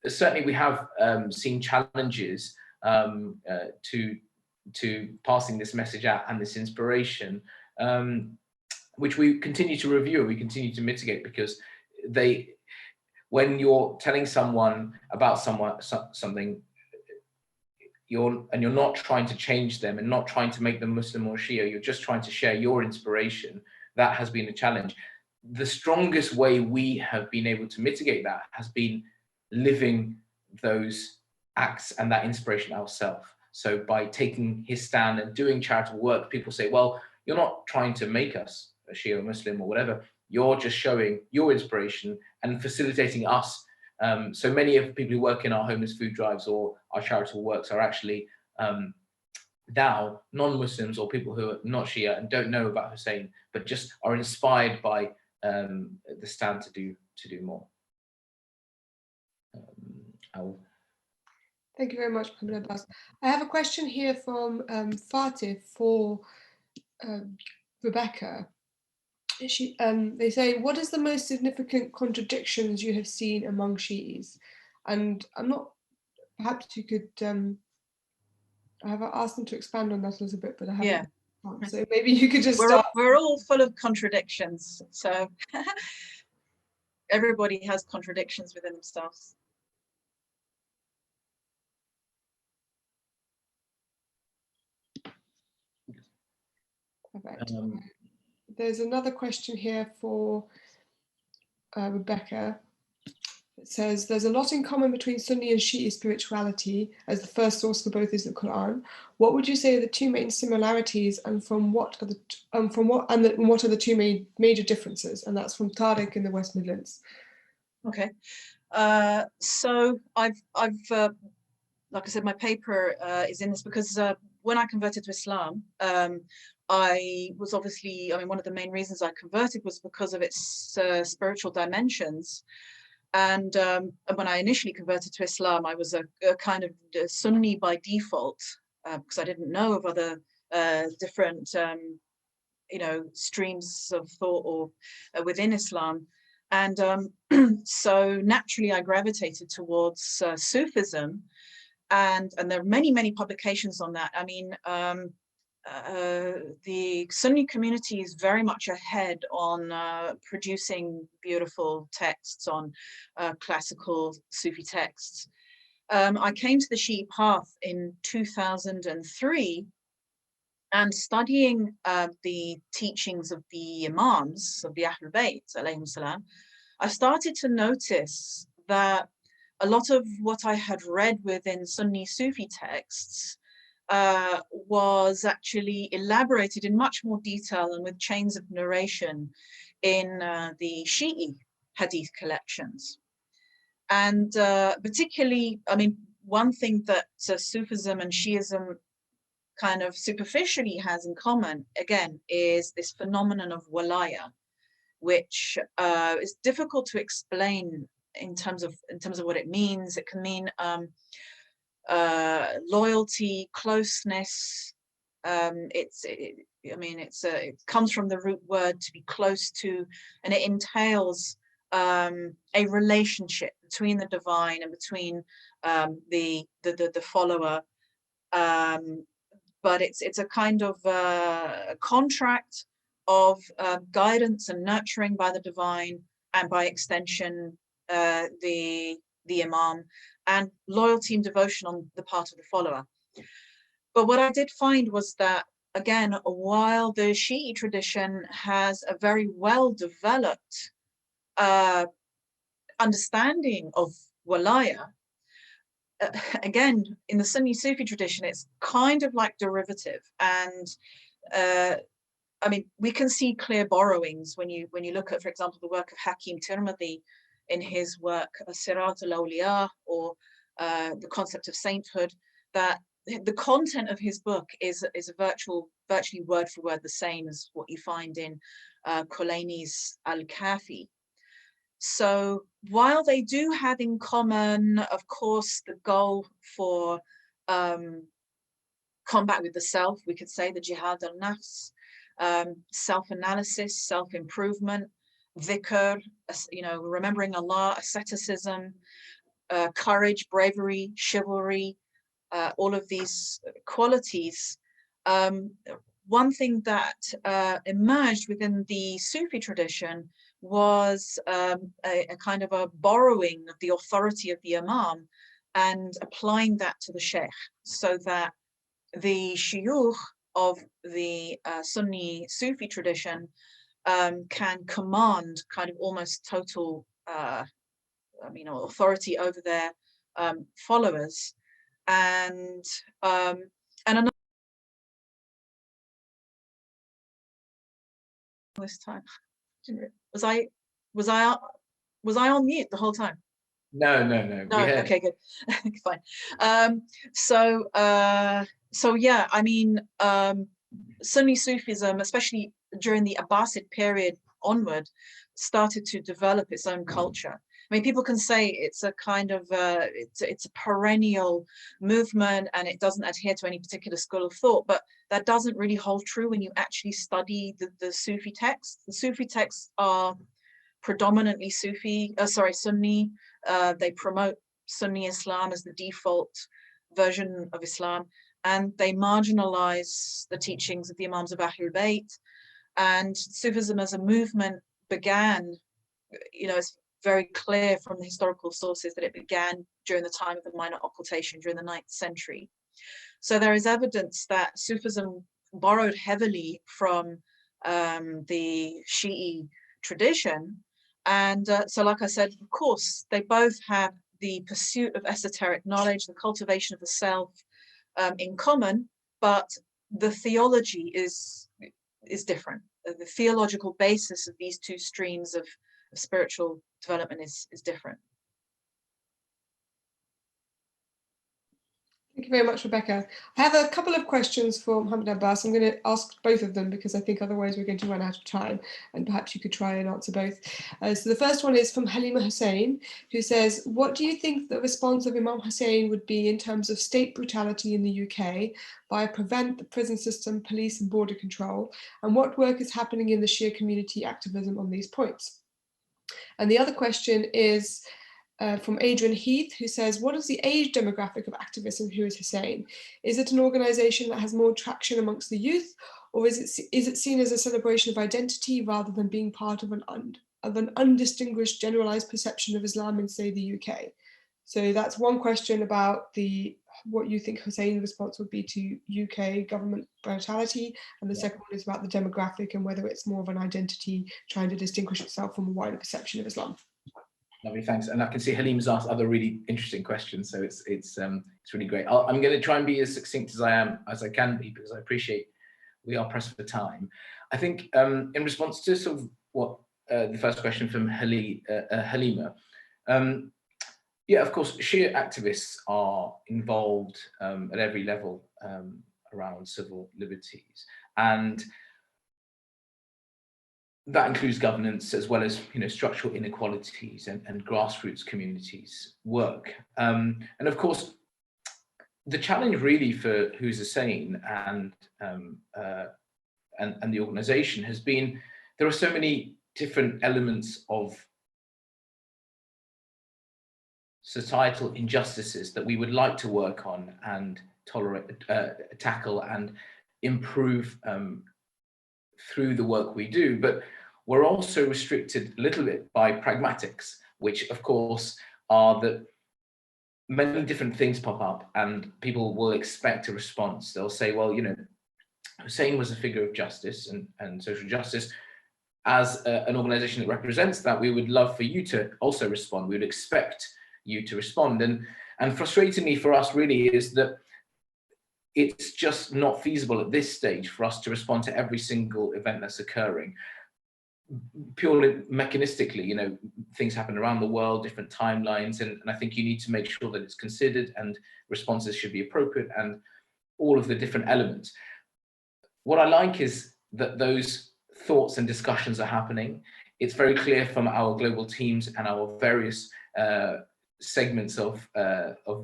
Speaker 3: certainly we have seen challenges to passing this message out and this inspiration, which we continue to review and we continue to mitigate, because when you're telling someone about something, you're not trying to change them and not trying to make them Muslim or Shia, you're just trying to share your inspiration. That has been a challenge. The strongest way we have been able to mitigate that has been living those acts and that inspiration ourselves. So by taking his stand and doing charitable work, people say, well, you're not trying to make us a Shia Muslim or whatever, You're just showing your inspiration and facilitating us. So many of the people who work in our homeless food drives or our charitable works are actually now non-Muslims or people who are not Shia and don't know about Hussein, but just are inspired by the stand to do more.
Speaker 1: Thank you very much, Mohammed Abbas. I have a question here from Fatih for Rebecca. They say, what is the most significant contradictions you have seen among Shi'is? And I'm not, perhaps you could, I have asked them to expand on that a little bit, but I haven't.
Speaker 2: Yeah.
Speaker 1: So maybe you could just start.
Speaker 2: We're all full of contradictions. So everybody has contradictions within themselves.
Speaker 1: Perfect. There's another question here for Rebecca. It says, there's a lot in common between Sunni and Shi'i spirituality, as the first source for both is the Quran. What would you say are the two main similarities, and what are the two major differences? And that's from Tariq in the West Midlands.
Speaker 2: Okay. So I've like I said, my paper is in this because when I converted to Islam, I was obviously, I mean, one of the main reasons I converted was because of its spiritual dimensions. And when I initially converted to Islam, I was a kind of Sunni by default, because I didn't know of other different, you know, streams of thought or within Islam. And so naturally I gravitated towards Sufism, and there are many publications on that. I mean, the Sunni community is very much ahead on producing beautiful texts on classical Sufi texts. I came to the Shi'i path in 2003, and studying the teachings of the Imams of the Ahlul Bayt, alayhim salam, I started to notice that a lot of what I had read within Sunni Sufi texts was actually elaborated in much more detail and with chains of narration in the Shi'i hadith collections. And particularly, I mean, one thing that Sufism and Shi'ism kind of superficially has in common, again, is this phenomenon of walaya, which is difficult to explain in terms of what it means. It can mean loyalty, closeness. It comes from the root word to be close to, and it entails a relationship between the divine and between the follower. But it's a kind of contract of guidance and nurturing by the divine, and by extension the Imam, and loyalty and devotion on the part of the follower. But what I did find was that, again, while the Shi'i tradition has a very well developed understanding of walaya, again, in the Sunni Sufi tradition, it's kind of like derivative. And I mean, we can see clear borrowings when you look at, for example, the work of Hakim Tirmidhi in his work Sirat al-Awliya, or the concept of sainthood, that the content of his book is virtually word for word the same as what you find in Khulaini's Al-Kafi. So while they do have in common, of course, the goal for combat with the self, we could say the jihad al-nafs, self-analysis, self-improvement, dhikr, you know, remembering Allah, asceticism, courage, bravery, chivalry, all of these qualities. One thing that emerged within the Sufi tradition was a kind of a borrowing of the authority of the Imam and applying that to the Sheikh, so that the shuyukh of the Sunni Sufi tradition can command kind of almost total authority over their followers. And another this time. Was I was I on mute the whole time?
Speaker 3: No.
Speaker 2: No. Okay, good. Fine. So yeah, I mean, Sunni Sufism, especially during the Abbasid period onward, started to develop its own culture. I mean, people can say it's a kind of it's a perennial movement and it doesn't adhere to any particular school of thought, but that doesn't really hold true when you actually study the Sufi texts. The Sufi texts are predominantly Sunni. They promote Sunni Islam as the default version of Islam, and they marginalize the teachings of the Imams of Ahlul Bayt. And Sufism as a movement began, it's very clear from the historical sources that it began during the time of the minor occultation, during the 9th century. So there is evidence that Sufism borrowed heavily from the Shi'i tradition. And so, like I said, of course, they both have the pursuit of esoteric knowledge, the cultivation of the self in common, but the theology is different. The theological basis of these two streams of spiritual development is different.
Speaker 1: Thank you very much, Rebecca. I have a couple of questions for Mohammed Abbas. I'm going to ask both of them because I think otherwise we're going to run out of time, and perhaps you could try and answer both. So the first one is from Halima Hussain, who says, what do you think the response of Imam Hussein would be in terms of state brutality in the UK via prevent, the prison system, police and border control? And what work is happening in the Shia community activism on these points? And the other question is from Adrian Heath, who says, what is the age demographic of activism? Who is Hussein? Is it an organization that has more traction amongst the youth, or is it seen as a celebration of identity rather than being part of an undistinguished generalized perception of Islam in, say, the UK? So that's one question about what you think Hussein's response would be to UK government brutality, and the second one is about the demographic and whether it's more of an identity trying to distinguish itself from a wider perception of Islam.
Speaker 3: Lovely, thanks. And I can see Halim's asked other really interesting questions, so it's really great. I'm going to try and be as succinct as I can be, because I appreciate we are pressed for time. I think in response to sort of what the first question from Halima, yeah, of course, Shia activists are involved at every level around civil liberties, and that includes governance as well as structural inequalities and grassroots communities work. And of course, the challenge really for Is Hussein and the organization has been, there are so many different elements of societal injustices that we would like to work on and tackle and improve through the work we do, but we're also restricted a little bit by pragmatics, which of course are that many different things pop up and people will expect a response. They'll say, well, Hussein was a figure of justice and social justice. As an organization that represents that, we would love for you to also respond. We would expect you to respond. And frustratingly for us really is that it's just not feasible at this stage for us to respond to every single event that's occurring. Purely mechanistically, things happen around the world, different timelines, and I think you need to make sure that it's considered and responses should be appropriate and all of the different elements. What I like is that those thoughts and discussions are happening. It's very clear from our global teams and our various segments of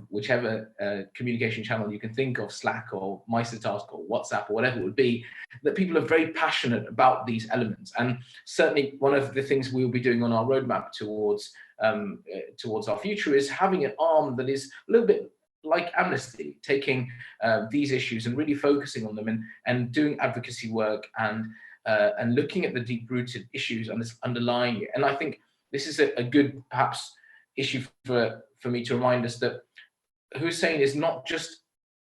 Speaker 3: whichever communication channel you can think of, Slack or MeisterTask or WhatsApp or whatever it would be, that people are very passionate about these elements. And certainly one of the things we will be doing on our roadmap towards our future is having an arm that is a little bit like Amnesty, taking these issues and really focusing on them and doing advocacy work and looking at the deep-rooted issues and this underlying it. And I think this is a good, perhaps, issue for me to remind us that Hussein is not just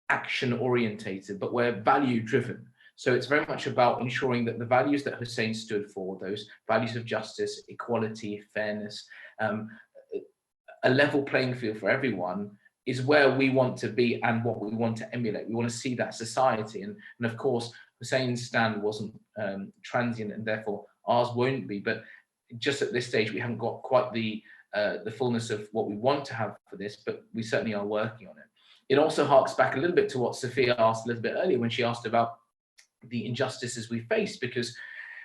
Speaker 3: action orientated, but we're value driven. So it's very much about ensuring that the values that Hussein stood for, those values of justice, equality, fairness, a level playing field for everyone, is where we want to be and what we want to emulate. We want to see that society. And of course, Hussein's stand wasn't transient, and therefore ours won't be. But just at this stage, we haven't got quite the fullness of what we want to have for this, but we certainly are working on it. It also harks back a little bit to what Sophia asked a little bit earlier when she asked about the injustices we face, because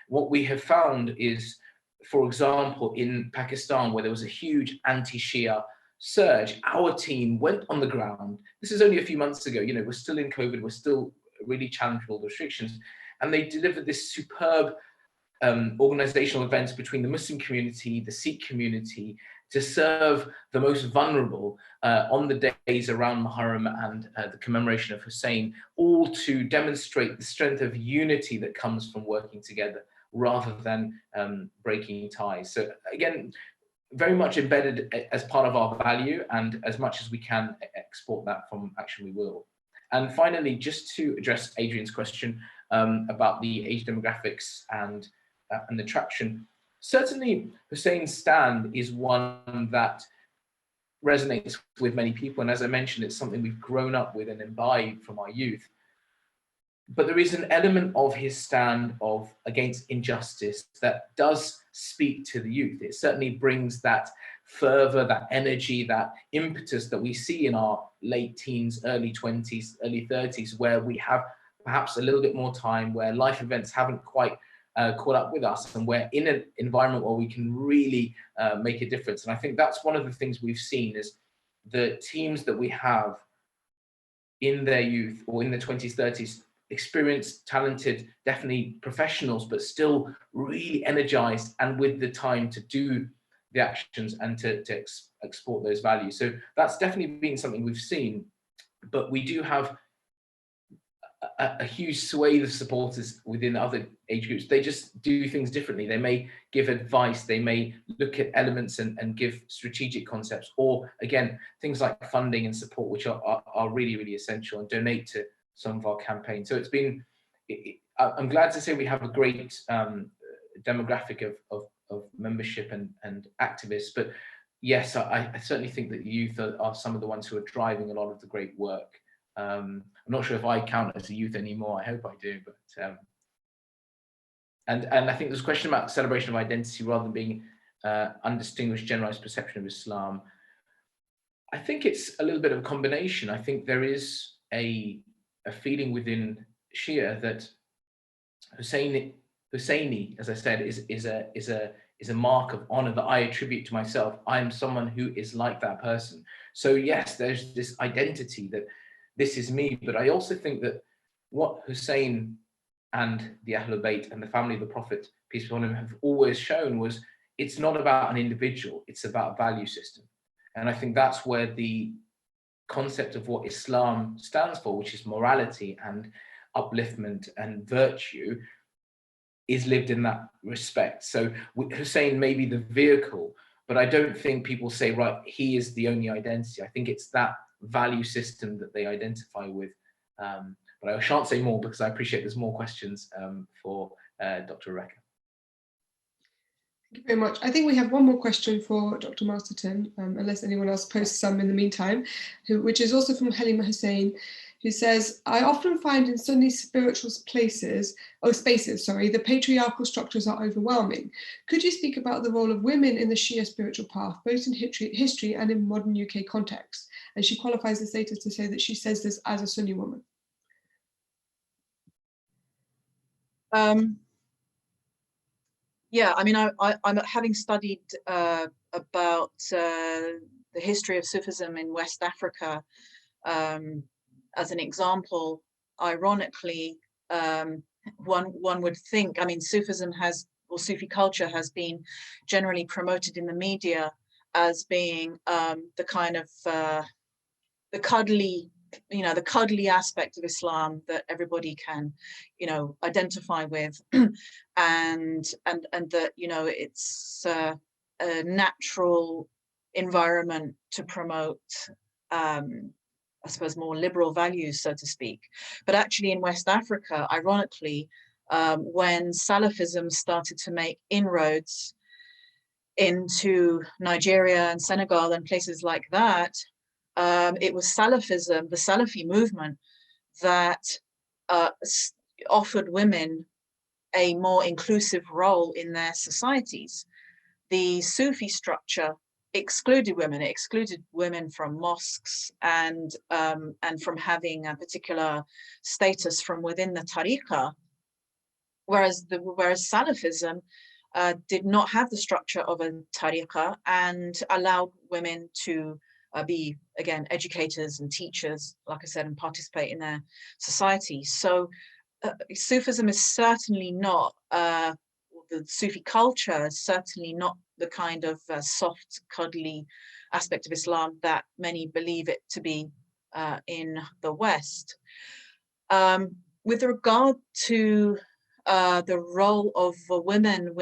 Speaker 3: what we have found is, for example, in Pakistan, where there was a huge anti-Shia surge, our team went on the ground. This is only a few months ago, you know, we're still in COVID, we're still really challenged with all the restrictions, and they delivered this superb organizational events between the Muslim community, the Sikh community, to serve the most vulnerable on the days around Muharram and the commemoration of Hussein, all to demonstrate the strength of unity that comes from working together rather than breaking ties. So again, very much embedded as part of our value, and as much as we can export that from Action We Will. And finally, just to address Adrian's question about the age demographics and the traction, certainly Hussein's stand is one that resonates with many people. And as I mentioned, it's something we've grown up with and imbibed from our youth. But there is an element of his stand of against injustice that does speak to the youth. It certainly brings that fervor, that energy, that impetus that we see in our late teens, early 20s, early 30s, where we have perhaps a little bit more time, where life events haven't quite caught up with us, and we're in an environment where we can really make a difference. And I think that's one of the things we've seen is the teams that we have in their youth or in their 20s, 30s, experienced, talented, definitely professionals, but still really energized and with the time to do the actions and to export those values. So that's definitely been something we've seen, but we do have a huge swathe of supporters within other age groups. They just do things differently. They may give advice, they may look at elements and give strategic concepts, or again, things like funding and support, which are really, really essential, and donate to some of our campaigns. So it's been, I'm glad to say we have a great demographic of membership and activists, but yes, I certainly think that the youth are some of the ones who are driving a lot of the great work. I'm not sure if I count as a youth anymore. I hope I do, but and I think there's a question about celebration of identity rather than being undistinguished generalized perception of Islam. I think it's a little bit of a combination. I think there is a feeling within Shia that Husseini, as I said, is a mark of honor that I attribute to myself. I am someone who is like that person. So yes, there's this identity that this is me, but I also think that what Hussein and the Ahlul Bayt and the family of the Prophet, peace be upon him, have always shown was it's not about an individual, it's about a value system. And I think that's where the concept of what Islam stands for, which is morality and upliftment and virtue, is lived in that respect. So Hussein may be the vehicle, but I don't think people say, right, he is the only identity. I think it's that value system that they identify with. But I shan't say more because I appreciate there's more questions for Dr. Rebecca.
Speaker 1: Thank you very much. I think we have one more question for Dr. Masterton, unless anyone else posts some in the meantime, which is also from Halima Hussein, who says, I often find in Sunni spiritual spaces, the patriarchal structures are overwhelming. Could you speak about the role of women in the Shia spiritual path, both in history and in modern UK context? And she qualifies this later to say that she says this as a Sunni woman.
Speaker 2: Yeah, I mean, I'm having studied about the history of Sufism in West Africa. As an example, ironically, one would think, I mean, Sufism or Sufi culture has been generally promoted in the media as being the kind of the cuddly aspect of Islam that everybody can, identify with, and that, it's a natural environment to promote, I suppose, more liberal values, so to speak. But actually in West Africa, ironically, when Salafism started to make inroads into Nigeria and Senegal and places like that, it was Salafism, the Salafi movement, that offered women a more inclusive role in their societies. The Sufi structure excluded women. It excluded women from mosques and from having a particular status from within the tariqah, whereas Salafism did not have the structure of a tariqah and allowed women to be, again, educators and teachers, like I said, and participate in their society. So Sufism is certainly not, the Sufi culture is certainly not the kind of soft, cuddly aspect of Islam that many believe it to be in the West. With regard to the role of women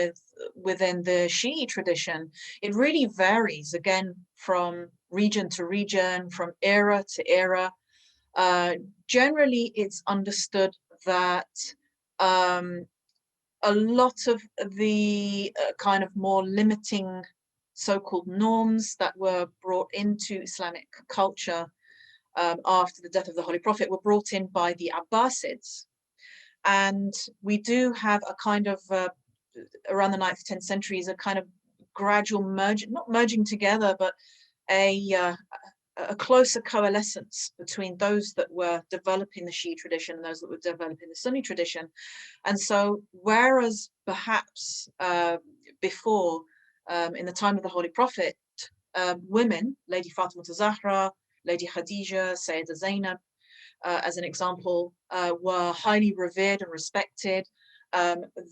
Speaker 2: within the Shi'i tradition, it really varies, again, from region to region, from era to era. Generally, it's understood that a lot of the kind of more limiting so-called norms that were brought into Islamic culture after the death of the Holy Prophet were brought in by the Abbasids. And we do have a kind of, around the 9th, 10th centuries, a kind of gradual not merging together, but a closer coalescence between those that were developing the Shi'i tradition and those that were developing the Sunni tradition. And so, whereas perhaps before, in the time of the Holy Prophet, women, Lady Fatima Zahra, Lady Khadija, Sayyidah Zainab, as an example, were highly revered and respected.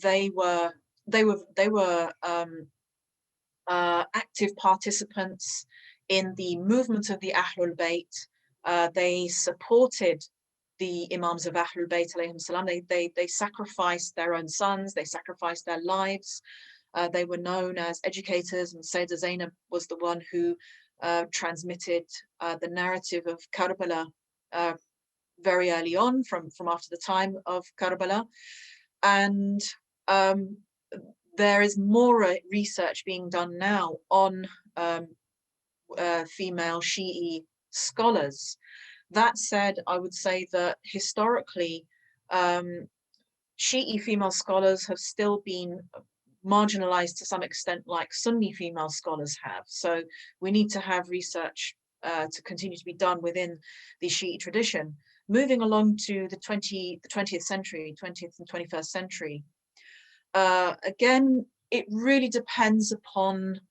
Speaker 2: They were active participants in the movement of the Ahlul Bayt. They supported the Imams of Ahlul Bayt alayhim salam. They sacrificed their own sons, they sacrificed their lives. They were known as educators, and Sayyidah Zainab was the one who transmitted the narrative of Karbala very early on, from after the time of Karbala. And there is more research being done now on female Shi'i scholars. That said, I would say that historically, Shi'i female scholars have still been marginalized to some extent, like Sunni female scholars have. So we need to have research to continue to be done within the Shi'i tradition. Moving along to the 20th century, 20th and 21st century, again, it really depends upon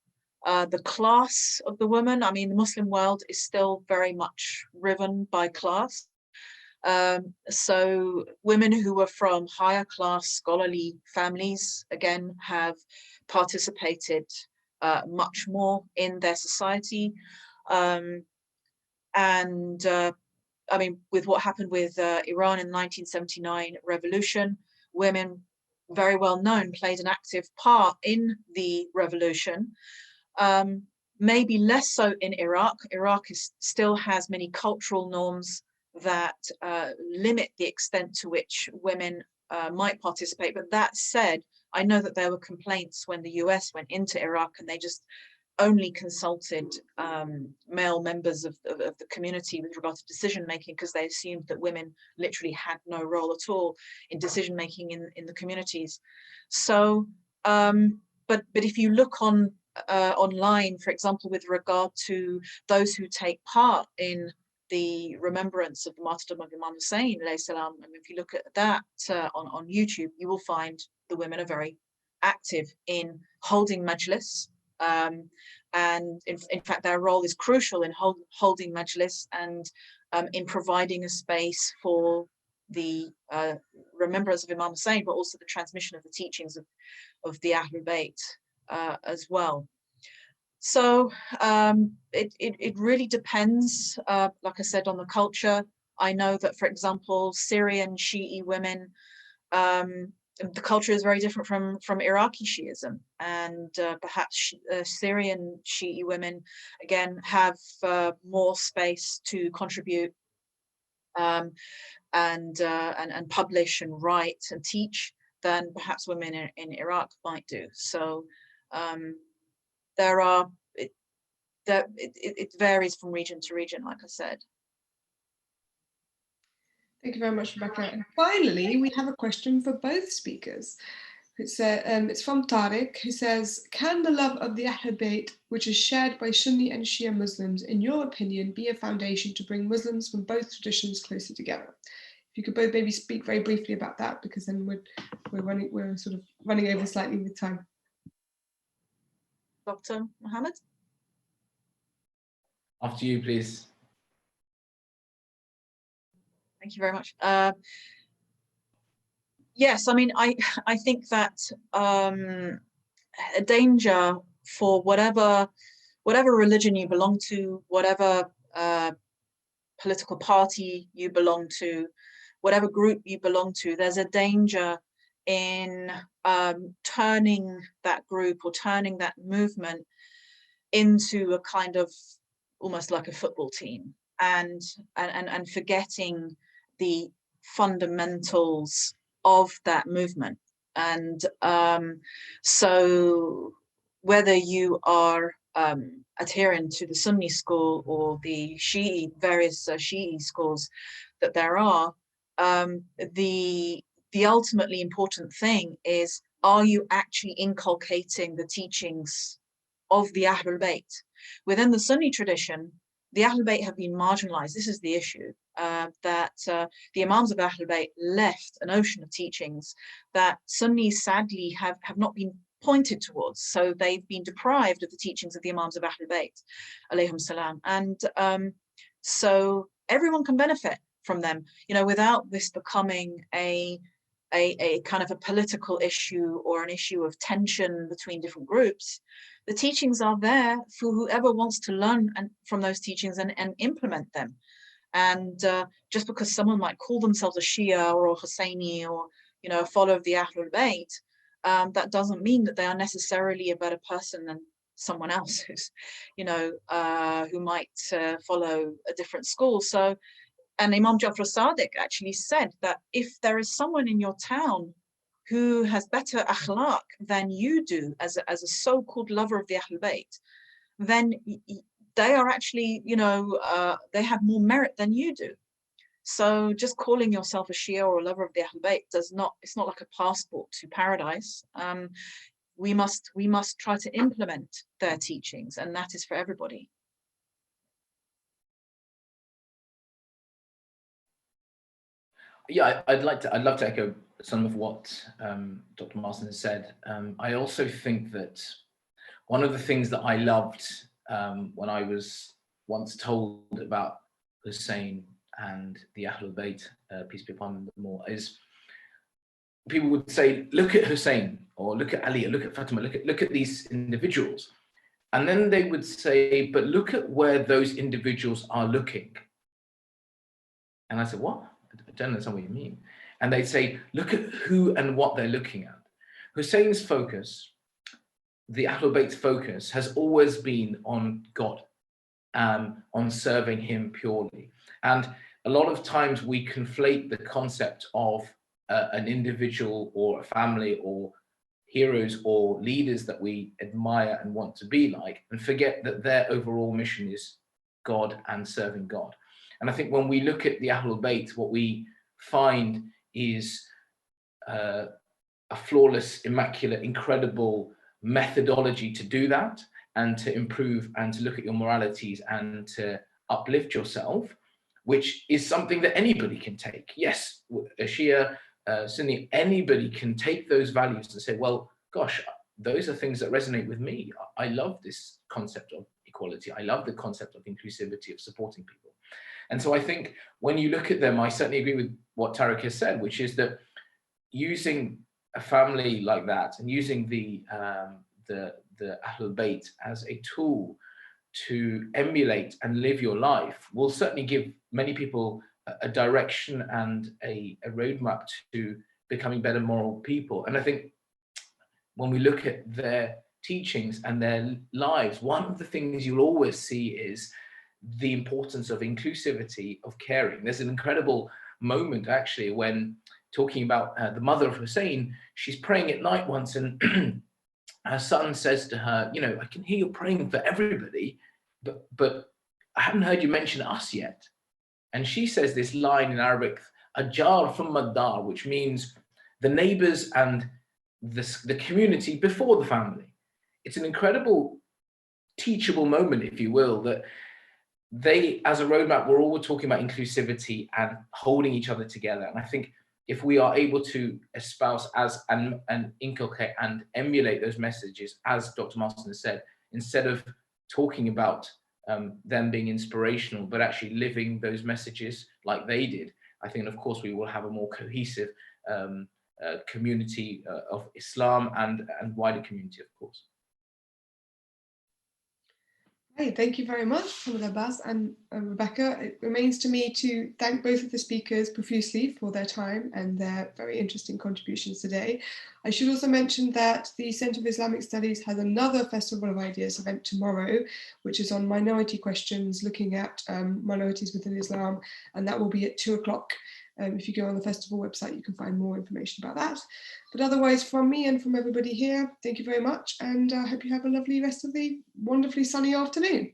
Speaker 2: the class of the woman. I mean, the Muslim world is still very much driven by class. So women who were from higher class scholarly families, again, have participated much more in their society. I mean, with what happened with Iran in the 1979 revolution, women, very well known, played an active part in the revolution. Maybe less so in Iraq. Iraq still has many cultural norms that limit the extent to which women might participate. But that said, I know that there were complaints when the US went into Iraq and they just only consulted male members of the community with regard to decision making, because they assumed that women literally had no role at all in decision making in the communities. So, but if you look online, for example, with regard to those who take part in the remembrance of the martyrdom of Imam Hussain, salam, and if you look at that on YouTube, you will find the women are very active in holding majlis. And in fact, their role is crucial in holding majlis and in providing a space for the remembrance of Imam Hussain, but also the transmission of the teachings of the Ahlul Bayt as well. So it really depends, like I said, on the culture. I know that, for example, Syrian Shi'i women, the culture is very different from Iraqi Shi'ism, and perhaps Syrian Shi'i women, again, have more space to contribute and publish and write and teach than perhaps women in Iraq might do. So it varies from region to region, like I said.
Speaker 1: Thank you very much, Rebecca. And finally, we have a question for both speakers. It's from Tariq, who says, can the love of the Ahl Bayt, which is shared by Sunni and Shia Muslims, in your opinion, be a foundation to bring Muslims from both traditions closer together? If you could both maybe speak very briefly about that, because then we're sort of running over slightly with time.
Speaker 2: Dr. Mohammed?
Speaker 3: After you, please.
Speaker 2: Thank you very much. Yes, I mean, I think that a danger for whatever religion you belong to, whatever political party you belong to, whatever group you belong to, there's a danger in turning that group or turning that movement into a kind of almost like a football team, and forgetting the fundamentals of that movement. And so whether you are adherent to the Sunni school or the various Shi'i schools that there are, the ultimately important thing is, are you actually inculcating the teachings of the Ahlul Bayt? Within the Sunni tradition, the Ahlul Bayt have been marginalized. This is the issue, that the Imams of Ahlul Bayt left an ocean of teachings that Sunnis sadly have not been pointed towards. So they've been deprived of the teachings of the Imams of Ahlul Bayt, alayhim salam. And so everyone can benefit from them, you know, without this becoming a kind of a political issue or an issue of tension between different groups. The teachings are there for whoever wants to learn from those teachings and implement them. And just because someone might call themselves a Shia or a Hussaini or, you know, a follower of the Ahlul Bayt, that doesn't mean that they are necessarily a better person than someone else who's, you know, who might follow a different school. So, and Imam Jafar Sadiq actually said that if there is someone in your town who has better akhlaq than you do as a so-called lover of the Ahlul Bayt, then they are actually, you know, they have more merit than you do. So just calling yourself a Shia or a lover of the Ahlul Bayt it's not like a passport to paradise. We must try to implement their teachings, and that is for everybody.
Speaker 3: Yeah, I'd love to echo some of what Dr. Masterton has said. I also think that one of the things that I loved when I was once told about Hussein and the Ahlul Bayt, peace be upon them all, is people would say, look at Hussein, or look at Ali, or look at Fatima, look at these individuals. And then they would say, but look at where those individuals are looking. And I said, what? I don't understand what you mean. And they'd say, look at who and what they're looking at. Hussein's focus, the Ahlul Bayt's focus, has always been on God, on serving him purely. And a lot of times we conflate the concept of an individual or a family or heroes or leaders that we admire and want to be like, and forget that their overall mission is God and serving God. And I think when we look at the Ahlul Bayt, what we find is a flawless, immaculate, incredible methodology to do that, and to improve and to look at your moralities and to uplift yourself, which is something that anybody can take. Yes, a Shia, Sunni, anybody can take those values and say, well, gosh, those are things that resonate with me. I love this concept of equality. I love the concept of inclusivity, of supporting people. And so I think when you look at them, I certainly agree with what Tariq has said, which is that using a family like that and using the Ahlul Bayt as a tool to emulate and live your life will certainly give many people a direction and a roadmap to becoming better moral people. And I think when we look at their teachings and their lives, one of the things you'll always see is the importance of inclusivity, of caring. There's an incredible moment actually when talking about the mother of Hussein, she's praying at night once, and her son says to her, you know, I can hear you praying for everybody, but I haven't heard you mention us yet. And she says this line in Arabic, a jar from Madar, which means the neighbors and the community before the family. It's an incredible teachable moment, if you will, that they, as a roadmap, were all talking about inclusivity and holding each other together. And I think if we are able to espouse and inculcate and emulate those messages, as Dr. Masterton said, instead of talking about them being inspirational, but actually living those messages like they did, I think, of course, we will have a more cohesive community of Islam and wider community, of course.
Speaker 1: Hey, thank you very much, Mohammed Abbas and Rebecca. It remains to me to thank both of the speakers profusely for their time and their very interesting contributions today. I should also mention that the Centre of Islamic Studies has another Festival of Ideas event tomorrow, which is on minority questions, looking at minorities within Islam, and that will be at 2 o'clock. If you go on the festival website, you can find more information about that. But otherwise, from me and from everybody here, thank you very much, and I hope you have a lovely rest of the wonderfully sunny afternoon.